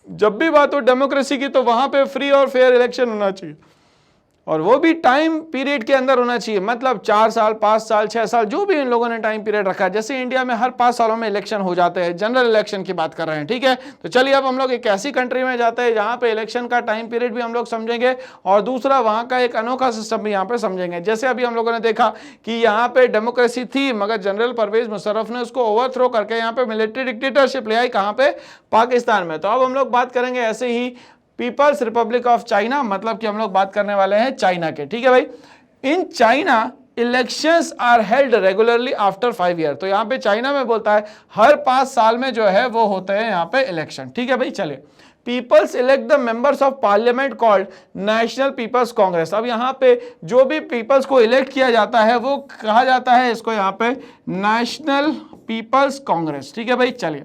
जब भी बात हो डेमोक्रेसी की तो वहां पे फ्री और फेयर इलेक्शन होना चाहिए, और वो भी टाइम पीरियड के अंदर होना चाहिए। मतलब 4 साल 5 साल 6 साल जो भी इन लोगों ने टाइम पीरियड रखा है, जैसे इंडिया में हर 5 सालों में इलेक्शन हो जाते हैं, जनरल इलेक्शन की बात कर रहे हैं। ठीक है, तो चलिए अब हम लोग एक ऐसी कंट्री में जाते हैं जहां पे इलेक्शन का टाइम पीरियड भी हम लोग समझेंगे और दूसरा वहां का एक अनोखा सिस्टम भी यहाँ पे समझेंगे। जैसे अभी हम लोगों ने देखा कि यहाँ पे डेमोक्रेसी थी मगर जनरल परवेज मुशर्रफ ने उसको ओवरथ्रो करके यहाँ पे मिलिट्री डिक्टेटरशिप ले आई। कहाँ पे? पाकिस्तान में। तो अब हम लोग बात करेंगे ऐसे ही पीपल्स रिपब्लिक ऑफ चाइना, मतलब कि हम लोग बात करने वाले हैं चाइना के। ठीक है भाई, in China elections are held regularly after 5 year. तो यहाँ पे चाइना में बोलता है हर 5 साल में जो है वो होते हैं यहाँ पे इलेक्शन। ठीक है भाई, चलिए people's elect the members of parliament called national people's congress. अब यहाँ पे जो भी पीपल्स को इलेक्ट किया जाता है वो कहा जाता है इसको यहाँ पे नेशनल पीपल्स कांग्रेस। ठीक है भाई, चलिए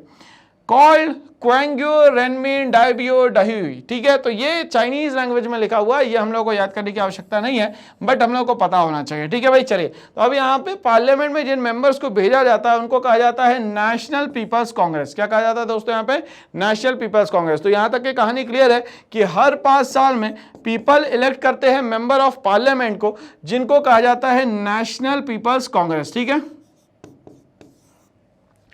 कॉल्ड क्वेंग्यो रेनमिन डाइबियो डहुई, ठीक है। तो ये चाइनीज लैंग्वेज में लिखा हुआ है, ये हम लोग को याद करने की आवश्यकता नहीं है, बट हम लोग को पता होना चाहिए, ठीक है भाई। चलिए, तो अब यहाँ पे पार्लियामेंट में जिन मेंबर्स को भेजा जाता है उनको कहा जाता है नेशनल पीपल्स कांग्रेस। क्या कहा जाता है दोस्तों यहाँ पे? National people's congress. तो यहाँ तक की कहानी क्लियर है कि हर 5 साल में पीपल इलेक्ट करते हैं मेंबर ऑफ पार्लियामेंट को, जिनको कहा जाता है नेशनल पीपल्स कांग्रेस, ठीक है।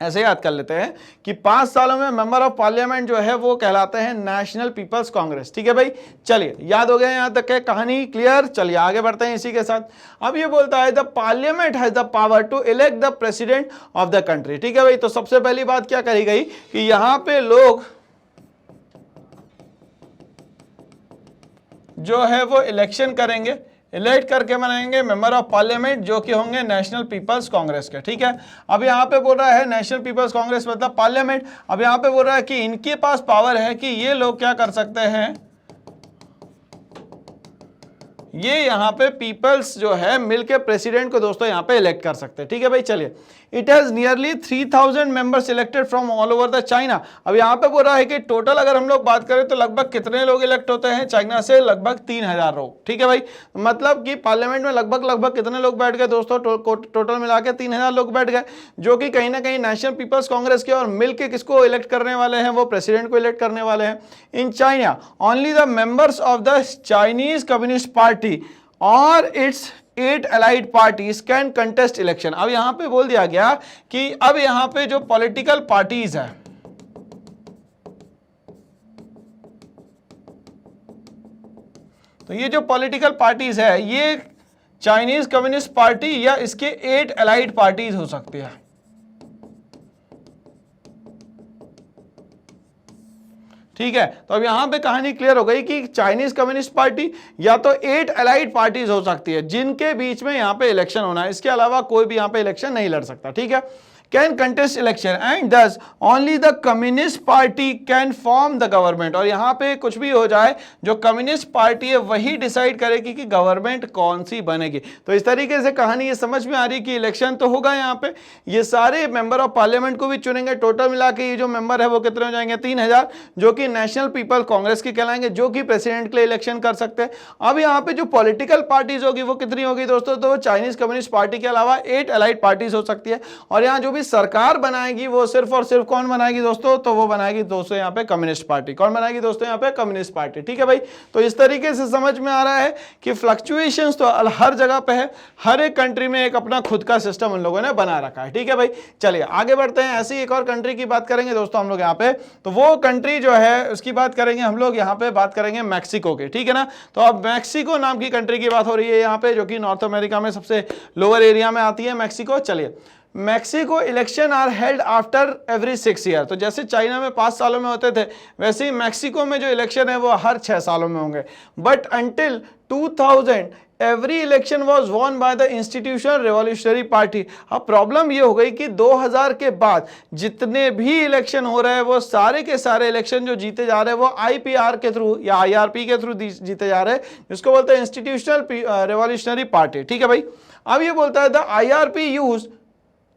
ऐसे याद कर लेते हैं कि 5 सालों में मेंबर ऑफ पार्लियामेंट जो है वो कहलाते हैं नेशनल पीपल्स कांग्रेस, ठीक है भाई। चलिए, याद हो गया यहां तक है, कहानी क्लियर। चलिए आगे बढ़ते हैं इसी के साथ। अब ये बोलता है the parliament has the power to elect the president of the country, ठीक है भाई। तो सबसे पहली बात क्या कही गई कि यहां पे लोग जो है वो इलेक्शन करेंगे, इलेक्ट करके बनाएंगे मेंबर ऑफ पार्लियामेंट जो कि होंगे नेशनल पीपल्स कांग्रेस के, ठीक है। अब यहाँ पे बोल रहा है नेशनल पीपल्स कांग्रेस मतलब पार्लियामेंट। अब यहाँ पे बोल रहा है कि इनके पास पावर है कि ये लोग क्या कर सकते हैं, ये यहाँ पे पीपल्स जो है मिलके प्रेसिडेंट को दोस्तों यहाँ पे इलेक्ट कर सकते हैं, ठीक है भाई। चलिए, it has nearly 3000 members elected from all over the China. अब यहाँ पे बोल रहा है कि टोटल अगर हम लोग बात करें तो लगभग कितने लोग इलेक्ट होते हैं चाइना से? लगभग 3000 लोग, ठीक है भाई। मतलब कि पार्लियामेंट में लगभग कितने लोग बैठ गए दोस्तों? टोटल मिला के 3000 लोग बैठ गए, जो कि कहीं ना कहीं नेशनल पीपल्स कांग्रेस के और मिलके किसको इलेक्ट करने वाले हैं? वो प्रेसिडेंट को इलेक्ट करने वाले हैं। In China only the members of the Chinese communist party और it's 8 allied parties can contest election। अब यहां पे बोल दिया गया कि अब यहां पे जो पॉलिटिकल पार्टीज है, तो ये जो पॉलिटिकल पार्टीज है ये चाइनीज कम्युनिस्ट पार्टी या इसके 8 allied पार्टीज हो सकती है, ठीक है। तो अब यहां पे कहानी क्लियर हो गई कि चाइनीज कम्युनिस्ट पार्टी या तो 8 allied पार्टीज हो सकती है जिनके बीच में यहां पे इलेक्शन होना है, इसके अलावा कोई भी यहां पे इलेक्शन नहीं लड़ सकता, ठीक है। Can contest election and thus only the communist party can form the government. और यहाँ पे कुछ भी हो जाए, जो कम्युनिस्ट पार्टी है वही डिसाइड करेगी कि गवर्नमेंट कौन सी बनेगी। तो इस तरीके से कहानी ये समझ में आ रही कि इलेक्शन तो होगा यहाँ पे, ये सारे मेंबर ऑफ पार्लियामेंट को भी चुनेंगे, टोटल मिला के ये जो मेंबर है वो कितने हो जाएंगे? 3000, जो कि नेशनल पीपल कांग्रेस के कहलाएंगे, जो कि प्रेसिडेंट के लिए इलेक्शन कर सकते हैं। अब यहाँ पे जो पॉलिटिकल पार्टीज होगी वो कितनी होगी दोस्तों? तो चाइनीज कम्युनिस्ट पार्टी के अलावा 8 allied पार्टीज हो सकती है। और यहाँ जो भी सरकार बनाएगी वो सिर्फ और सिर्फ कौन बनाएगी दोस्तों? तो वो बनाएगी दोस्तों यहाँ पे कम्युनिस्ट पार्टी। कौन बनाएगी दोस्तों? यहाँ पे कम्युनिस्ट पार्टी, ठीक है भाई। तो इस तरीके से समझ में आ रहा है कि फ्लक्चुएशंस तो हर जगह पे है, हर एक कंट्री में एक अपना खुद का सिस्टम उन लोगों ने बना रखा है, ठीक है भाई। चलिए आगे बढ़ते हैं, ऐसी एक और कंट्री की बात करेंगे दोस्तों हम लोग यहाँ पे। तो वो कंट्री जो है उसकी बात करेंगे हम लोग यहाँ पे, बात करेंगे मैक्सिको की, ठीक है ना। तो अब मैक्सिको नाम की कंट्री की बात हो रही है यहाँ पे, जो कि नॉर्थ अमेरिका में सबसे लोअर एरिया में आती है मैक्सिको। चलिए, Mexico election are held after every 6 year. तो जैसे चाइना में 5 सालों में होते थे, वैसे ही मैक्सिको में जो इलेक्शन है वो हर 6 सालों में होंगे। But until 2000 every election was won by the institutional revolutionary party. अब प्रॉब्लम ये हो गई कि 2000 के बाद जितने भी इलेक्शन हो रहे हैं वो सारे के सारे इलेक्शन जो जीते जा रहे हैं वो IPR के थ्रू या IRP के थ्रू जीते जा रहे हैं, जिसको बोलते हैं इंस्टीट्यूशनल रेवोल्यूशनरी पार्टी, ठीक है भाई। अब ये बोलता है the IRP use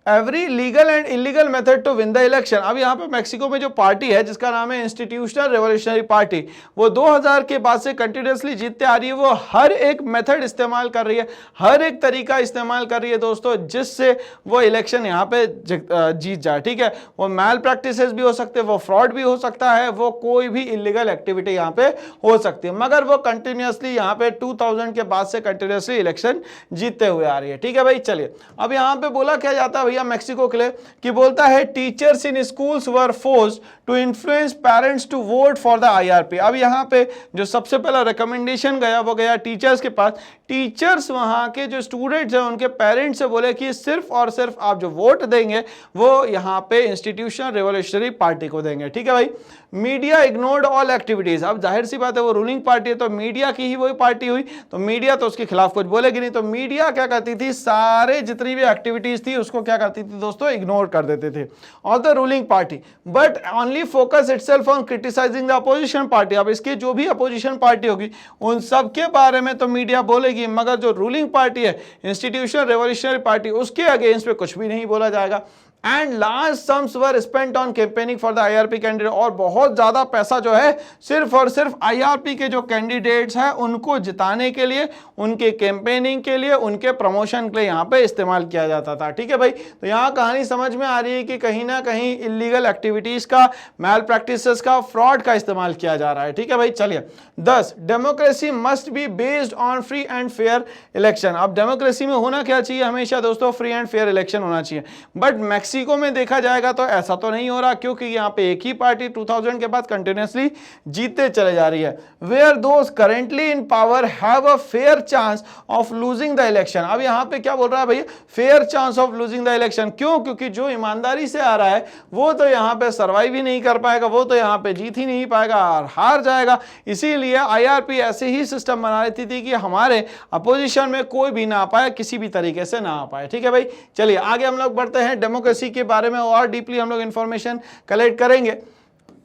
every legal and illegal method to win the election. अब यहाँ पे मैक्सिको में जो पार्टी है जिसका नाम है इंस्टीट्यूशनल रेवोल्यूशनरी पार्टी, वो 2000 के बाद से कंटिन्यूसली जीतते आ रही है। वो हर एक मेथड इस्तेमाल कर रही है, हर एक तरीका इस्तेमाल कर रही है दोस्तों, जिससे वो इलेक्शन यहाँ पे जीत जाए, ठीक है। वो मैल प्रैक्टिसेस भी हो सकते हैं, वो फ्रॉड भी हो सकता है, वो कोई भी इलीगल एक्टिविटी यहाँ पे हो सकती है, मगर वो कंटिन्यूसली यहाँ पे 2000 के बाद से कंटिन्यूसली इलेक्शन जीतते हुए आ रही है, ठीक है भाई। चलिए, अब यहाँ पे बोला क्या जाता है मैक्सिको के लिए कि बोलता है teachers in schools were forced to influence parents to vote for the IRP। अब यहाँ पे जो सबसे पहला रिकमेंडेशन गया वो गया टीचर्स के पास। टीचर्स वहां के जो स्टूडेंट्स हैं उनके पेरेंट्स से बोले कि सिर्फ और सिर्फ आप जो वोट देंगे वो यहाँ पे इंस्टीट्यूशनल रेवोल्यूशनरी पार्टी को देंगे, ठीक है भाई। Media ignored all activities. अब जाहिर सी बात है वो रूलिंग पार्टी है तो मीडिया की ही वही पार्टी हुई, तो मीडिया तो उसके खिलाफ कुछ बोलेगी नहीं। तो मीडिया क्या करती थी, सारे जितनी भी एक्टिविटीज थी उसको क्या करती थी दोस्तों, इग्नोर कर देते थे of the ruling party, but only focus itself on criticising the opposition party. अब इसके जो भी अपोजिशन पार्टी होगी उन सब के बारे में तो मीडिया बोलेगी, मगर जो रूलिंग पार्टी है इंस्टीट्यूशनल रेवोल्यूशनरी पार्टी, उसके अगेंस्ट में कुछ भी नहीं बोला जाएगा। And large sums were spent on campaigning for the IRP candidate, और बहुत ज्यादा पैसा जो है सिर्फ और सिर्फ आईआरपी के जो कैंडिडेट्स हैं उनको जिताने के लिए, उनके कैंपेनिंग के लिए, उनके प्रमोशन के लिए यहाँ पे इस्तेमाल किया जाता था। ठीक है भाई, तो यहाँ कहानी समझ में आ रही है कि कहीं ना कहीं इलीगल एक्टिविटीज का, मैल प्रैक्टिसेस का, फ्रॉड का इस्तेमाल किया जा रहा है। ठीक है भाई, चलिए 10 democracy must be based on free and fair election. अब डेमोक्रेसी में होना क्या चाहिए हमेशा दोस्तों, फ्री एंड फेयर इलेक्शन होना चाहिए। बट मैक्सिको में देखा जाएगा तो ऐसा तो नहीं हो रहा, क्योंकि यहाँ पे एक ही पार्टी 2000 के बाद कंटिन्यूअसली जीतते चले जा रही है। Where those currently in power have a fair chance of losing the election. अब यहाँ पे क्या बोल रहा है भैया, fair chance of losing the election. क्यों? क्योंकि जो ईमानदारी से आ रहा है वो तो यहाँ पे सर्वाइव ही नहीं कर पाएगा, वो तो यहाँ पे जीत ही नहीं पाएगा और हार जाएगा। इसीलिए आईआरपी ऐसे ही सिस्टम बना लेती थी कि हमारे अपोजिशन में कोई भी ना आ पाए, किसी भी तरीके से ना आ पाए। ठीक है भाई, चलिए आगे हम लोग बढ़ते हैं, डेमोक्रेसी के बारे में और डीपली हम लोग इंफॉर्मेशन कलेक्ट करेंगे।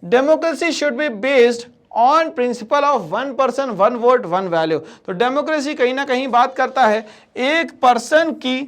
Democracy should be based on principle of 1 person 1 vote 1 value. तो डेमोक्रेसी कहीं ना कहीं बात करता है एक पर्सन की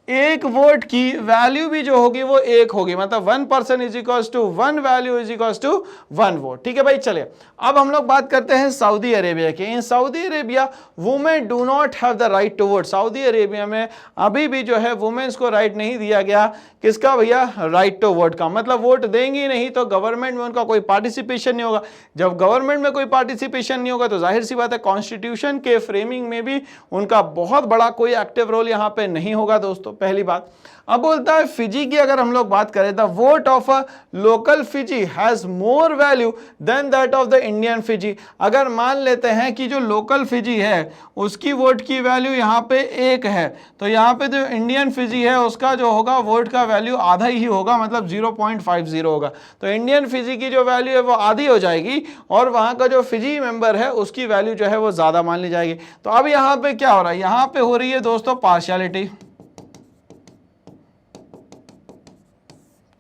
एक वोट की वैल्यू भी जो होगी वो एक होगी, मतलब 1 person is equals to 1 value is equals to 1 vote. ठीक है भाई, चलिए अब हम लोग बात करते हैं सऊदी अरेबिया की। In Saudi Arabia women do not have the right to vote. Saudi Arabia में अभी भी जो है वुमेन्स को राइट नहीं दिया गया। किसका भैया? राइट टू वोट का। मतलब वोट देंगी नहीं तो गवर्नमेंट में उनका कोई पार्टिसिपेशन नहीं होगा। जब गवर्नमेंट में कोई पार्टिसिपेशन नहीं होगा तो जाहिर सी बात है कॉन्स्टिट्यूशन के फ्रेमिंग में भी उनका बहुत बड़ा कोई एक्टिव रोल यहाँ पे नहीं होगा दोस्तों, पहली बात। अब बोलता है फिजी की अगर हम लोग बात करें, the vote of a local Fiji has more value than that of the Indian Fiji. अगर मान लेते हैं कि जो लोकल फिजी है उसकी वोट की वैल्यू यहाँ पे 1 है, तो यहाँ पे जो इंडियन फिजी है उसका जो होगा वोट का वैल्यू आधा ही होगा, मतलब 0.50 होगा। तो इंडियन फिजी की जो वैल्यू है वो आधी हो जाएगी और वहाँ का जो फिजी मेंबर है उसकी वैल्यू जो है वो ज्यादा मान ली जाएगी। तो अब यहाँ पे क्या हो रहा है? यहाँ पे हो रही है दोस्तों पार्शियलिटी।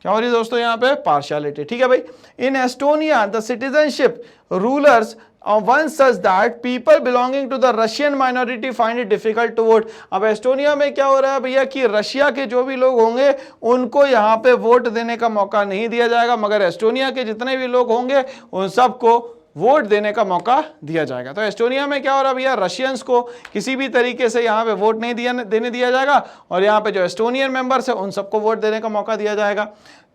क्या हो रही है दोस्तों? यहाँ पे पार्शियलिटी। ठीक है भाई, in Estonia the citizenship rulers one such that people belonging to the Russian minority find it difficult to vote। अब एस्टोनिया में क्या हो रहा है भैया कि रशिया के जो भी लोग होंगे उनको यहाँ पे वोट देने का मौका नहीं दिया जाएगा, मगर एस्टोनिया के जितने भी लोग होंगे उन सबको वोट देने का मौका दिया जाएगा। तो एस्टोनिया में क्या हो रहा है भैया, रशियंस को किसी भी तरीके से यहाँ पे वोट नहीं देने दिया जाएगा और यहाँ पे जो एस्टोनियन मेंबर्स है उन सबको वोट देने का मौका दिया जाएगा।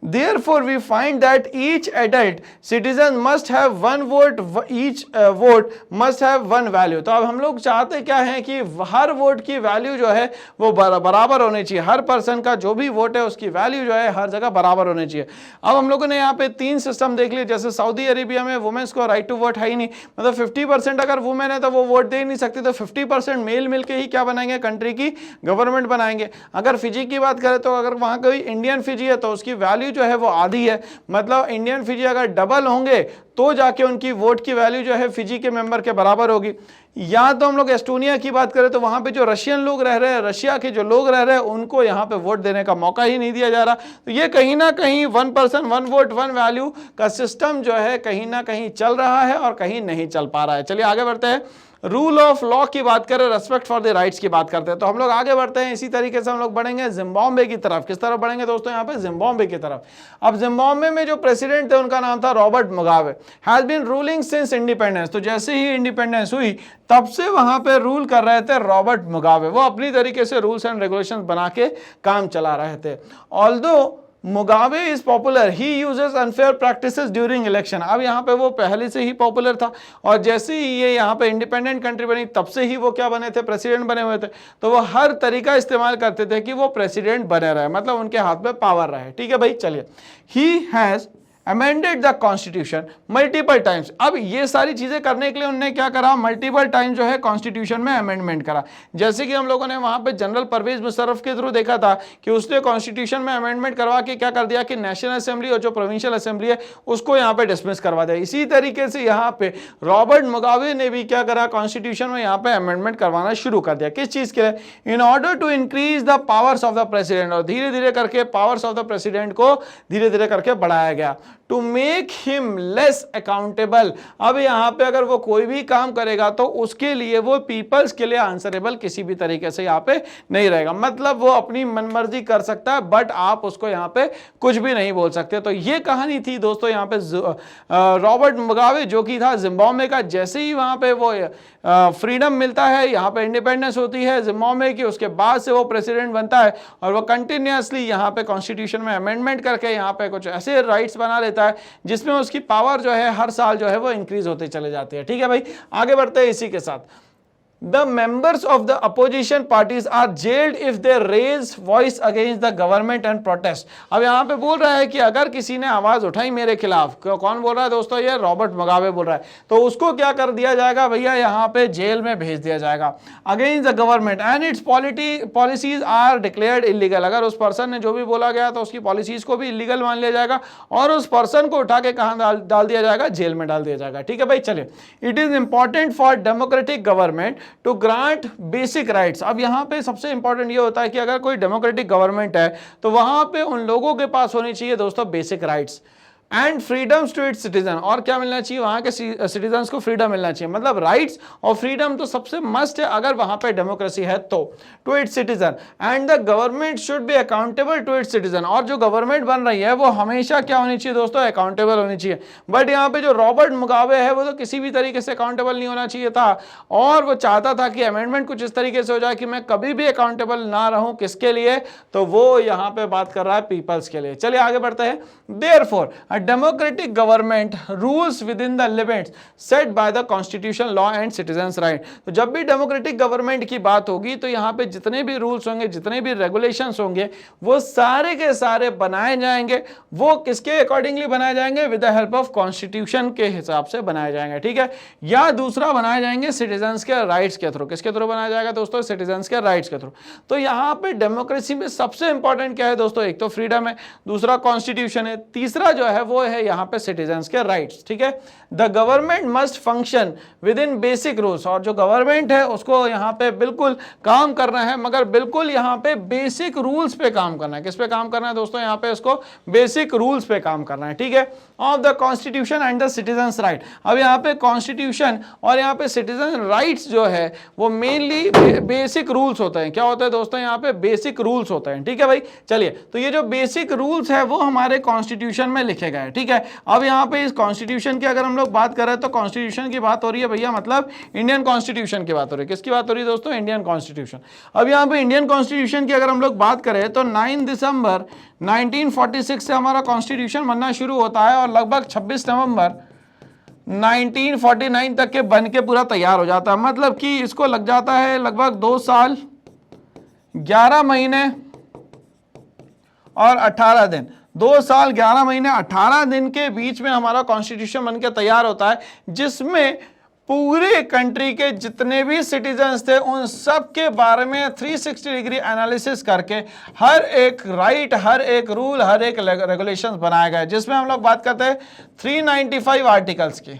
Therefore, we find that each adult citizen must have 1 vote, each vote must have 1 value। तो अब हम लोग चाहते क्या है कि हर वोट की वैल्यू जो है वो बराबर होनी चाहिए। हर पर्सन का जो भी वोट है उसकी वैल्यू जो है हर जगह बराबर होनी चाहिए। अब हम लोगों ने यहाँ पे 3 सिस्टम देख लिए। जैसे सऊदी अरेबिया में वुमेन्स को राइट टू वोट है ही नहीं, मतलब 50% अगर वुमेन है तो वो वोट दे ही नहीं सकती, तो 50% मेल मिलके ही क्या बनाएंगे, कंट्री की गवर्नमेंट बनाएंगे। अगर फिजी की बात करें तो अगर वहाँ कोई इंडियन फिजी है तो उसकी वैल्यू जो है वो आधी है, मतलब इंडियन फिजी अगर डबल होंगे तो जाके उनकी वोट की वैल्यू जो है फिजी के मेंबर के बराबर होगी। या तो हम लोग एस्टोनिया की बात करें तो वहां पे जो रशियन लोग रह रहे हैं, रशिया के जो लोग रह रहे हैं उनको यहाँ पे वोट देने का मौका ही नहीं दिया जा रहा। तो ये कहीं ना कहीं 1 पर्सन 1 वोट 1 वैल्यू का सिस्टम जो है कहीं ना कहीं चल रहा है और कहीं नहीं चल पा रहा है। चलिए आगे बढ़ते हैं, रूल ऑफ लॉ की बात करें, रेस्पेक्ट फॉर द राइट्स की बात करते हैं। तो हम लोग आगे बढ़ते हैं, इसी तरीके से हम लोग बढ़ेंगे जिम्बाब्वे की तरफ। किस तरफ बढ़ेंगे दोस्तों? यहाँ पे जिम्बाब्वे की तरफ। अब जिम्बाब्वे में जो प्रेसिडेंट थे उनका नाम था Robert Mugabe, has been ruling since independence. तो जैसे ही इंडिपेंडेंस हुई तब से वहां पे रूल कर रहे थे रॉबर्ट मुगाबे। वो अपनी तरीके से रूल्स एंड रेगुलेशंस बना के काम चला रहे थे। Although Mugabe is popular, he uses unfair practices during election. अब यहाँ पे वो पहले से ही पॉपुलर था और जैसे ही ये यहाँ पे इंडिपेंडेंट कंट्री बनी तब से ही वो क्या बने थे, प्रेसिडेंट बने हुए थे। तो वो हर तरीका इस्तेमाल करते थे कि वो प्रेसिडेंट बने रहे, मतलब उनके हाथ में पावर रहे। ठीक है भाई, चलिए। He has amended the constitution multiple times. अब ये सारी चीजें करने के लिए उन्होंने क्या करा, मल्टीपल टाइम जो है कॉन्स्टिट्यूशन में अमेंडमेंट करा। जैसे कि हम लोगों ने वहां पे जनरल परवेज मुशर्रफ के थ्रू देखा था कि उसने कॉन्स्टिट्यूशन में अमेंडमेंट करवा के क्या कर दिया कि नेशनल असेंबली और जो प्रोविंशियल असेंबली है उसको यहाँ पे डिसमिस करवा दिया। इसी तरीके से यहाँ पे रॉबर्ट मुगाबे ने भी क्या करा, कॉन्स्टिट्यूशन में यहाँ पे अमेंडमेंट करवाना शुरू कर दिया। किस चीज के लिए? In order to increase the powers of the president. और धीरे धीरे करके पावर्स ऑफ द प्रेसिडेंट को धीरे धीरे करके बढ़ाया गया। To make him less accountable. अब यहाँ पे अगर वो कोई भी काम करेगा तो उसके लिए वो पीपल्स के लिए आंसरेबल किसी भी तरीके से यहाँ पे नहीं रहेगा, मतलब वो अपनी मनमर्जी कर सकता है बट आप उसको यहाँ पे कुछ भी नहीं बोल सकते। तो ये कहानी थी दोस्तों यहाँ पे रॉबर्ट मुगाबे जो कि था जिम्बाब्वे का। जैसे ही वहाँ पे वो फ्रीडम मिलता है, यहाँ पे इंडिपेंडेंस होती है जिम्बाब्वे की, उसके बाद से वो प्रेसिडेंट बनता है और वो कंटिन्यूअसली यहाँ पे कॉन्स्टिट्यूशन में अमेंडमेंट करके यहाँ पे कुछ ऐसे राइट्स बना लेता है जिसमें उसकी पावर जो है हर साल जो है वो इंक्रीज होते चले जाती है। ठीक है भाई, आगे बढ़ते हैं इसी के साथ। The members of the opposition parties are jailed if they raise voice against the government and protest। अब यहाँ पे बोल रहा है कि अगर किसी ने आवाज उठाई मेरे खिलाफ, कौन बोल रहा है दोस्तों, ये रॉबर्ट मुगाबे बोल रहा है, तो उसको क्या कर दिया जाएगा भैया, यहाँ पे जेल में भेज दिया जाएगा। Against the government and its policies are declared illegal. अगर उस पर्सन ने जो भी बोला गया तो उसकी पॉलिसीज को भी इलीगल मान लिया जाएगा और उस पर्सन को उठा के कहाँ डाल दिया जाएगा, जेल में डाल दिया जाएगा। ठीक है भाई, चलिए। It is important for democratic government to grant basic rights. अब यहाँ पे सबसे इंपॉर्टेंट ये होता है कि अगर कोई डेमोक्रेटिक गवर्नमेंट है तो वहां पे उन लोगों के पास होनी चाहिए दोस्तों basic rights and freedoms to its citizen. और क्या मिलना चाहिए, वहां के सिटीजन्स को फ्रीडम मिलना चाहिए, मतलब राइट्स और फ्रीडम तो सबसे मस्ट है अगर वहां पे डेमोक्रेसी है तो, to its citizen. And the government should be accountable to its citizen. और जो गवर्नमेंट बन रही है वो हमेशा क्या होनी चाहिए दोस्तों, अकाउंटेबल होनी चाहिए। बट यहाँ पे जो रॉबर्ट मुगाबे है वो तो किसी भी तरीके से अकाउंटेबल नहीं होना चाहिए था और वो चाहता था कि अमेंडमेंट कुछ इस तरीके से हो जाए कि मैं कभी भी अकाउंटेबल ना रहूं। किसके लिए, तो वो यहाँ पे बात कर रहा है पीपल्स के लिए। चलिए आगे बढ़ते हैं। Therefore democratic government rules with in the limits set by the constitution, law and citizens right. तो जब भी डेमोक्रेटिक गवर्नमेंट की बात होगी तो यहाँ पे जितने भी रूल्स होंगे, जितने भी रेगुलेशंस होंगे, वो सारे के सारे बनाए जाएंगे। वो किसके अकॉर्डिंगली बनाए जाएंगे, with the help of constitution के हिसाब से बनाए जाएंगे। ठीक है, या दूसरा बनाए जाएंगे सिटीजंस के राइट्स के थ्रू। किसके थ्रू बनाया जाएगा दोस्तों, सिटीजंस के राइट्स के थ्रू। तो यहाँ पे डेमोक्रेसी में सबसे इंपॉर्टेंट क्या है दोस्तों, एक तो फ्रीडम है, दूसरा कॉन्स्टिट्यूशन है, तीसरा जो है वो है यहाँ पे सिटीजंस के राइट्स। ठीक है, the government must function with in basic rules. और जो गवर्नमेंट है उसको यहाँ पे बिल्कुल काम करना है, मगर बिल्कुल यहाँ पे बेसिक रूल्स पे काम करना है। किस पे काम करना है दोस्तों, यहाँ पे इसको बेसिक रूल्स पे काम करना है। ठीक है, of the constitution and the citizens right. अब यहाँ पे कॉन्स्टिट्यूशन और यहाँ पे सिटीजन राइट्स जो है वो मेनली बेसिक रूल्स होते हैं। क्या होता है दोस्तों, यहाँ पे बेसिक रूल्स होते हैं। ठीक है भाई, चलिए। तो ये जो बेसिक रूल्स है वो हमारे कॉन्स्टिट्यूशन में लिखे गए। ठीक है, अब यहाँ पे इस कॉन्स्टिट्यूशन की अगर हम लोग बात कर रहे हैं तो कॉन्स्टिट्यूशन की बात हो रही है भैया, मतलब इंडियन कॉन्स्टिट्यूशन की बात हो रही है। किसकी बात हो रही है दोस्तों, इंडियन कॉन्स्टिट्यूशन। अब यहाँ पे इंडियन कॉन्स्टिट्यूशन की अगर हम लोग बात करें तो 9 दिसंबर 1946 से हमारा कॉन्स्टिट्यूशन बनना शुरू होता है और लगभग 26 नवंबर 1949 तक के बन के पूरा तैयार हो जाता है। मतलब कि इसको लग जाता है लगभग 2 साल 11 महीने और 18 दिन। 2 साल 11 महीने 18 दिन के बीच में हमारा कॉन्स्टिट्यूशन बनके तैयार होता है, जिसमें पूरे कंट्री के जितने भी सिटीजन्स थे उन सब के बारे में 360 डिग्री एनालिसिस करके हर एक राइट, हर एक रूल, हर एक रेगुलेशंस बनाए गए, जिसमें हम लोग बात करते हैं 395 आर्टिकल्स की।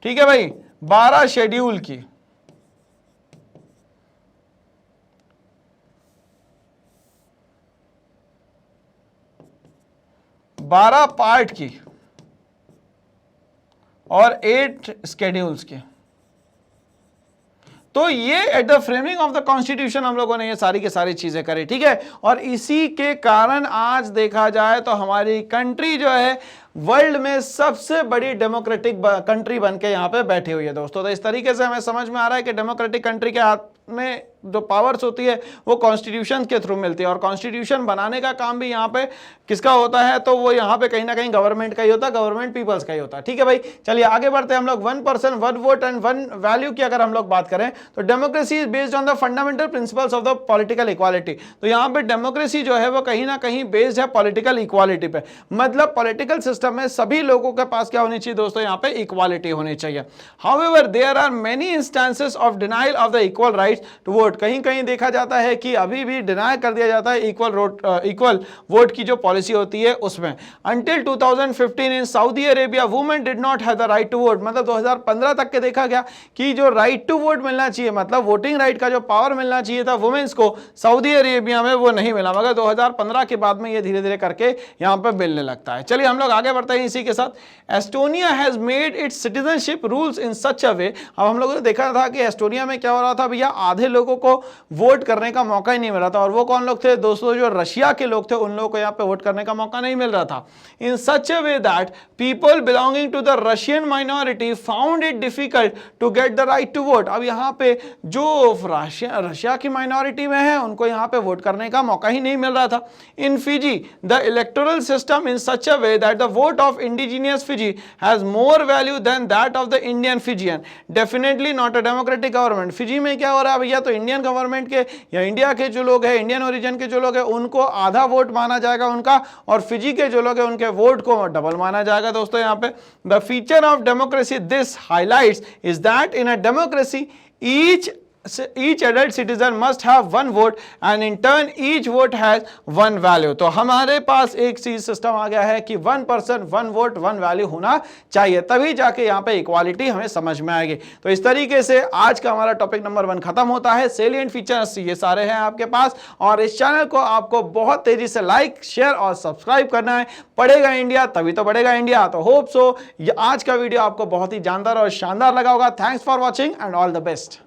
ठीक है भाई, 12 शेड्यूल की, 12 पार्ट की और 8 स्केड्यूल्स के। तो ये at the framing of the constitution हम लोगों ने ये सारी की सारी चीजें करी। ठीक है, और इसी के कारण आज देखा जाए तो हमारी कंट्री जो है वर्ल्ड में सबसे बड़ी डेमोक्रेटिक कंट्री बन के यहाँ पे बैठी हुई है दोस्तों। तो इस तरीके से हमें समझ में आ रहा है कि डेमोक्रेटिक कंट्री के हाथ में जो पावर्स होती है वो कॉन्स्टिट्यूशन के थ्रू मिलती है और कॉन्स्टिट्यूशन बनाने का काम भी यहाँ पे किसका होता है, तो वो यहाँ पे कहीं ना कहीं गवर्नमेंट का ही होता है, गवर्नमेंट पीपल्स का ही होता है। ठीक है भाई, चलिए आगे बढ़ते हैं हम लोग। 1 पर्सन 1 वोट एंड 1 वैल्यू की अगर हम लोग बात करें तो democracy is based on the fundamental principles of the political equality. तो यहाँ पे डेमोक्रेसी जो है वो कहीं ना कहीं बेस्ड है पॉलिटिकल इक्वालिटी पे, मतलब पॉलिटिकल सिस्टम में सभी लोगों के पास क्या होनी चाहिए दोस्तों, यहाँ पे इक्वालिटी होनी चाहिए। However there are many instances of denial of the equal rights to vote. Vote, कहीं कहीं देखा जाता है कि अभी भी डिनाई कर दिया जाता है इक्वल वोट की जो पॉलिसी होती है उसमें। Until 2015 in Saudi Arabia women did not have the right to vote, मतलब 2015 तक के देखा गया कि जो राइट टू वोट मिलना चाहिए, मतलब वोटिंग राइट का जो पावर मिलना चाहिए था वुमेन्स को सऊदी अरेबिया में, वो नहीं मिला, मगर 2015 के बाद में ये धीरे धीरे करके यहाँ पे मिलने लगता है। चलिए हम लोग आगे बढ़ते हैं इसी के साथ। Estonia has made its citizenship rules in such a way, अब हम लोगों ने देखा था कि एस्टोनिया में क्या हो रहा था भैया, आधे लोगों को वोट करने का मौका ही नहीं मिल रहा था, और वो कौन लोग थे दोस्तों, जो रशिया के लोग थे, उन लोगों को यहाँ पे वोट करने का मौका नहीं मिल रहा था। In such a way that people belonging to the Russian minority found it difficult to get the right to vote, अब यहाँ पे जो रशिया की माइनॉरिटी में है उनको यहाँ पे वोट करने का मौका ही नहीं मिल रहा था। In Fiji the electoral system in such a way that the vote of indigenous Fiji has more value than that of the Indian Fijian, definitely not a democratic government. Fiji में क्या हो रहा है भैया, तो इंडियन गवर्नमेंट के या India के जो लोग हैं, इंडियन ओरिजिन के जो लोग हैं, उनको आधा वोट माना जाएगा उनका, और फिजी के जो लोग हैं उनके वोट को डबल माना जाएगा। दोस्तों यहाँ पे the feature of democracy this highlights is that in a democracy each adult citizen must have one vote and in turn each vote has one value। तो हमारे पास एक चीज सिस्टम आ गया है कि 1 person 1 vote 1 value होना चाहिए, तभी जाके यहाँ पे इक्वालिटी हमें समझ में आएगी। तो इस तरीके से आज का हमारा टॉपिक नंबर 1 खत्म होता है। सेलिएंट फीचर्स ये सारे हैं आपके पास, और इस चैनल को आपको बहुत तेजी से लाइक शेयर और सब्सक्राइब करना है। पढ़ेगा इंडिया तभी तो बढ़ेगा इंडिया। तो होप सो ये आज का वीडियो आपको बहुत ही जानदार और शानदार लगा होगा। Thanks for watching and all the best.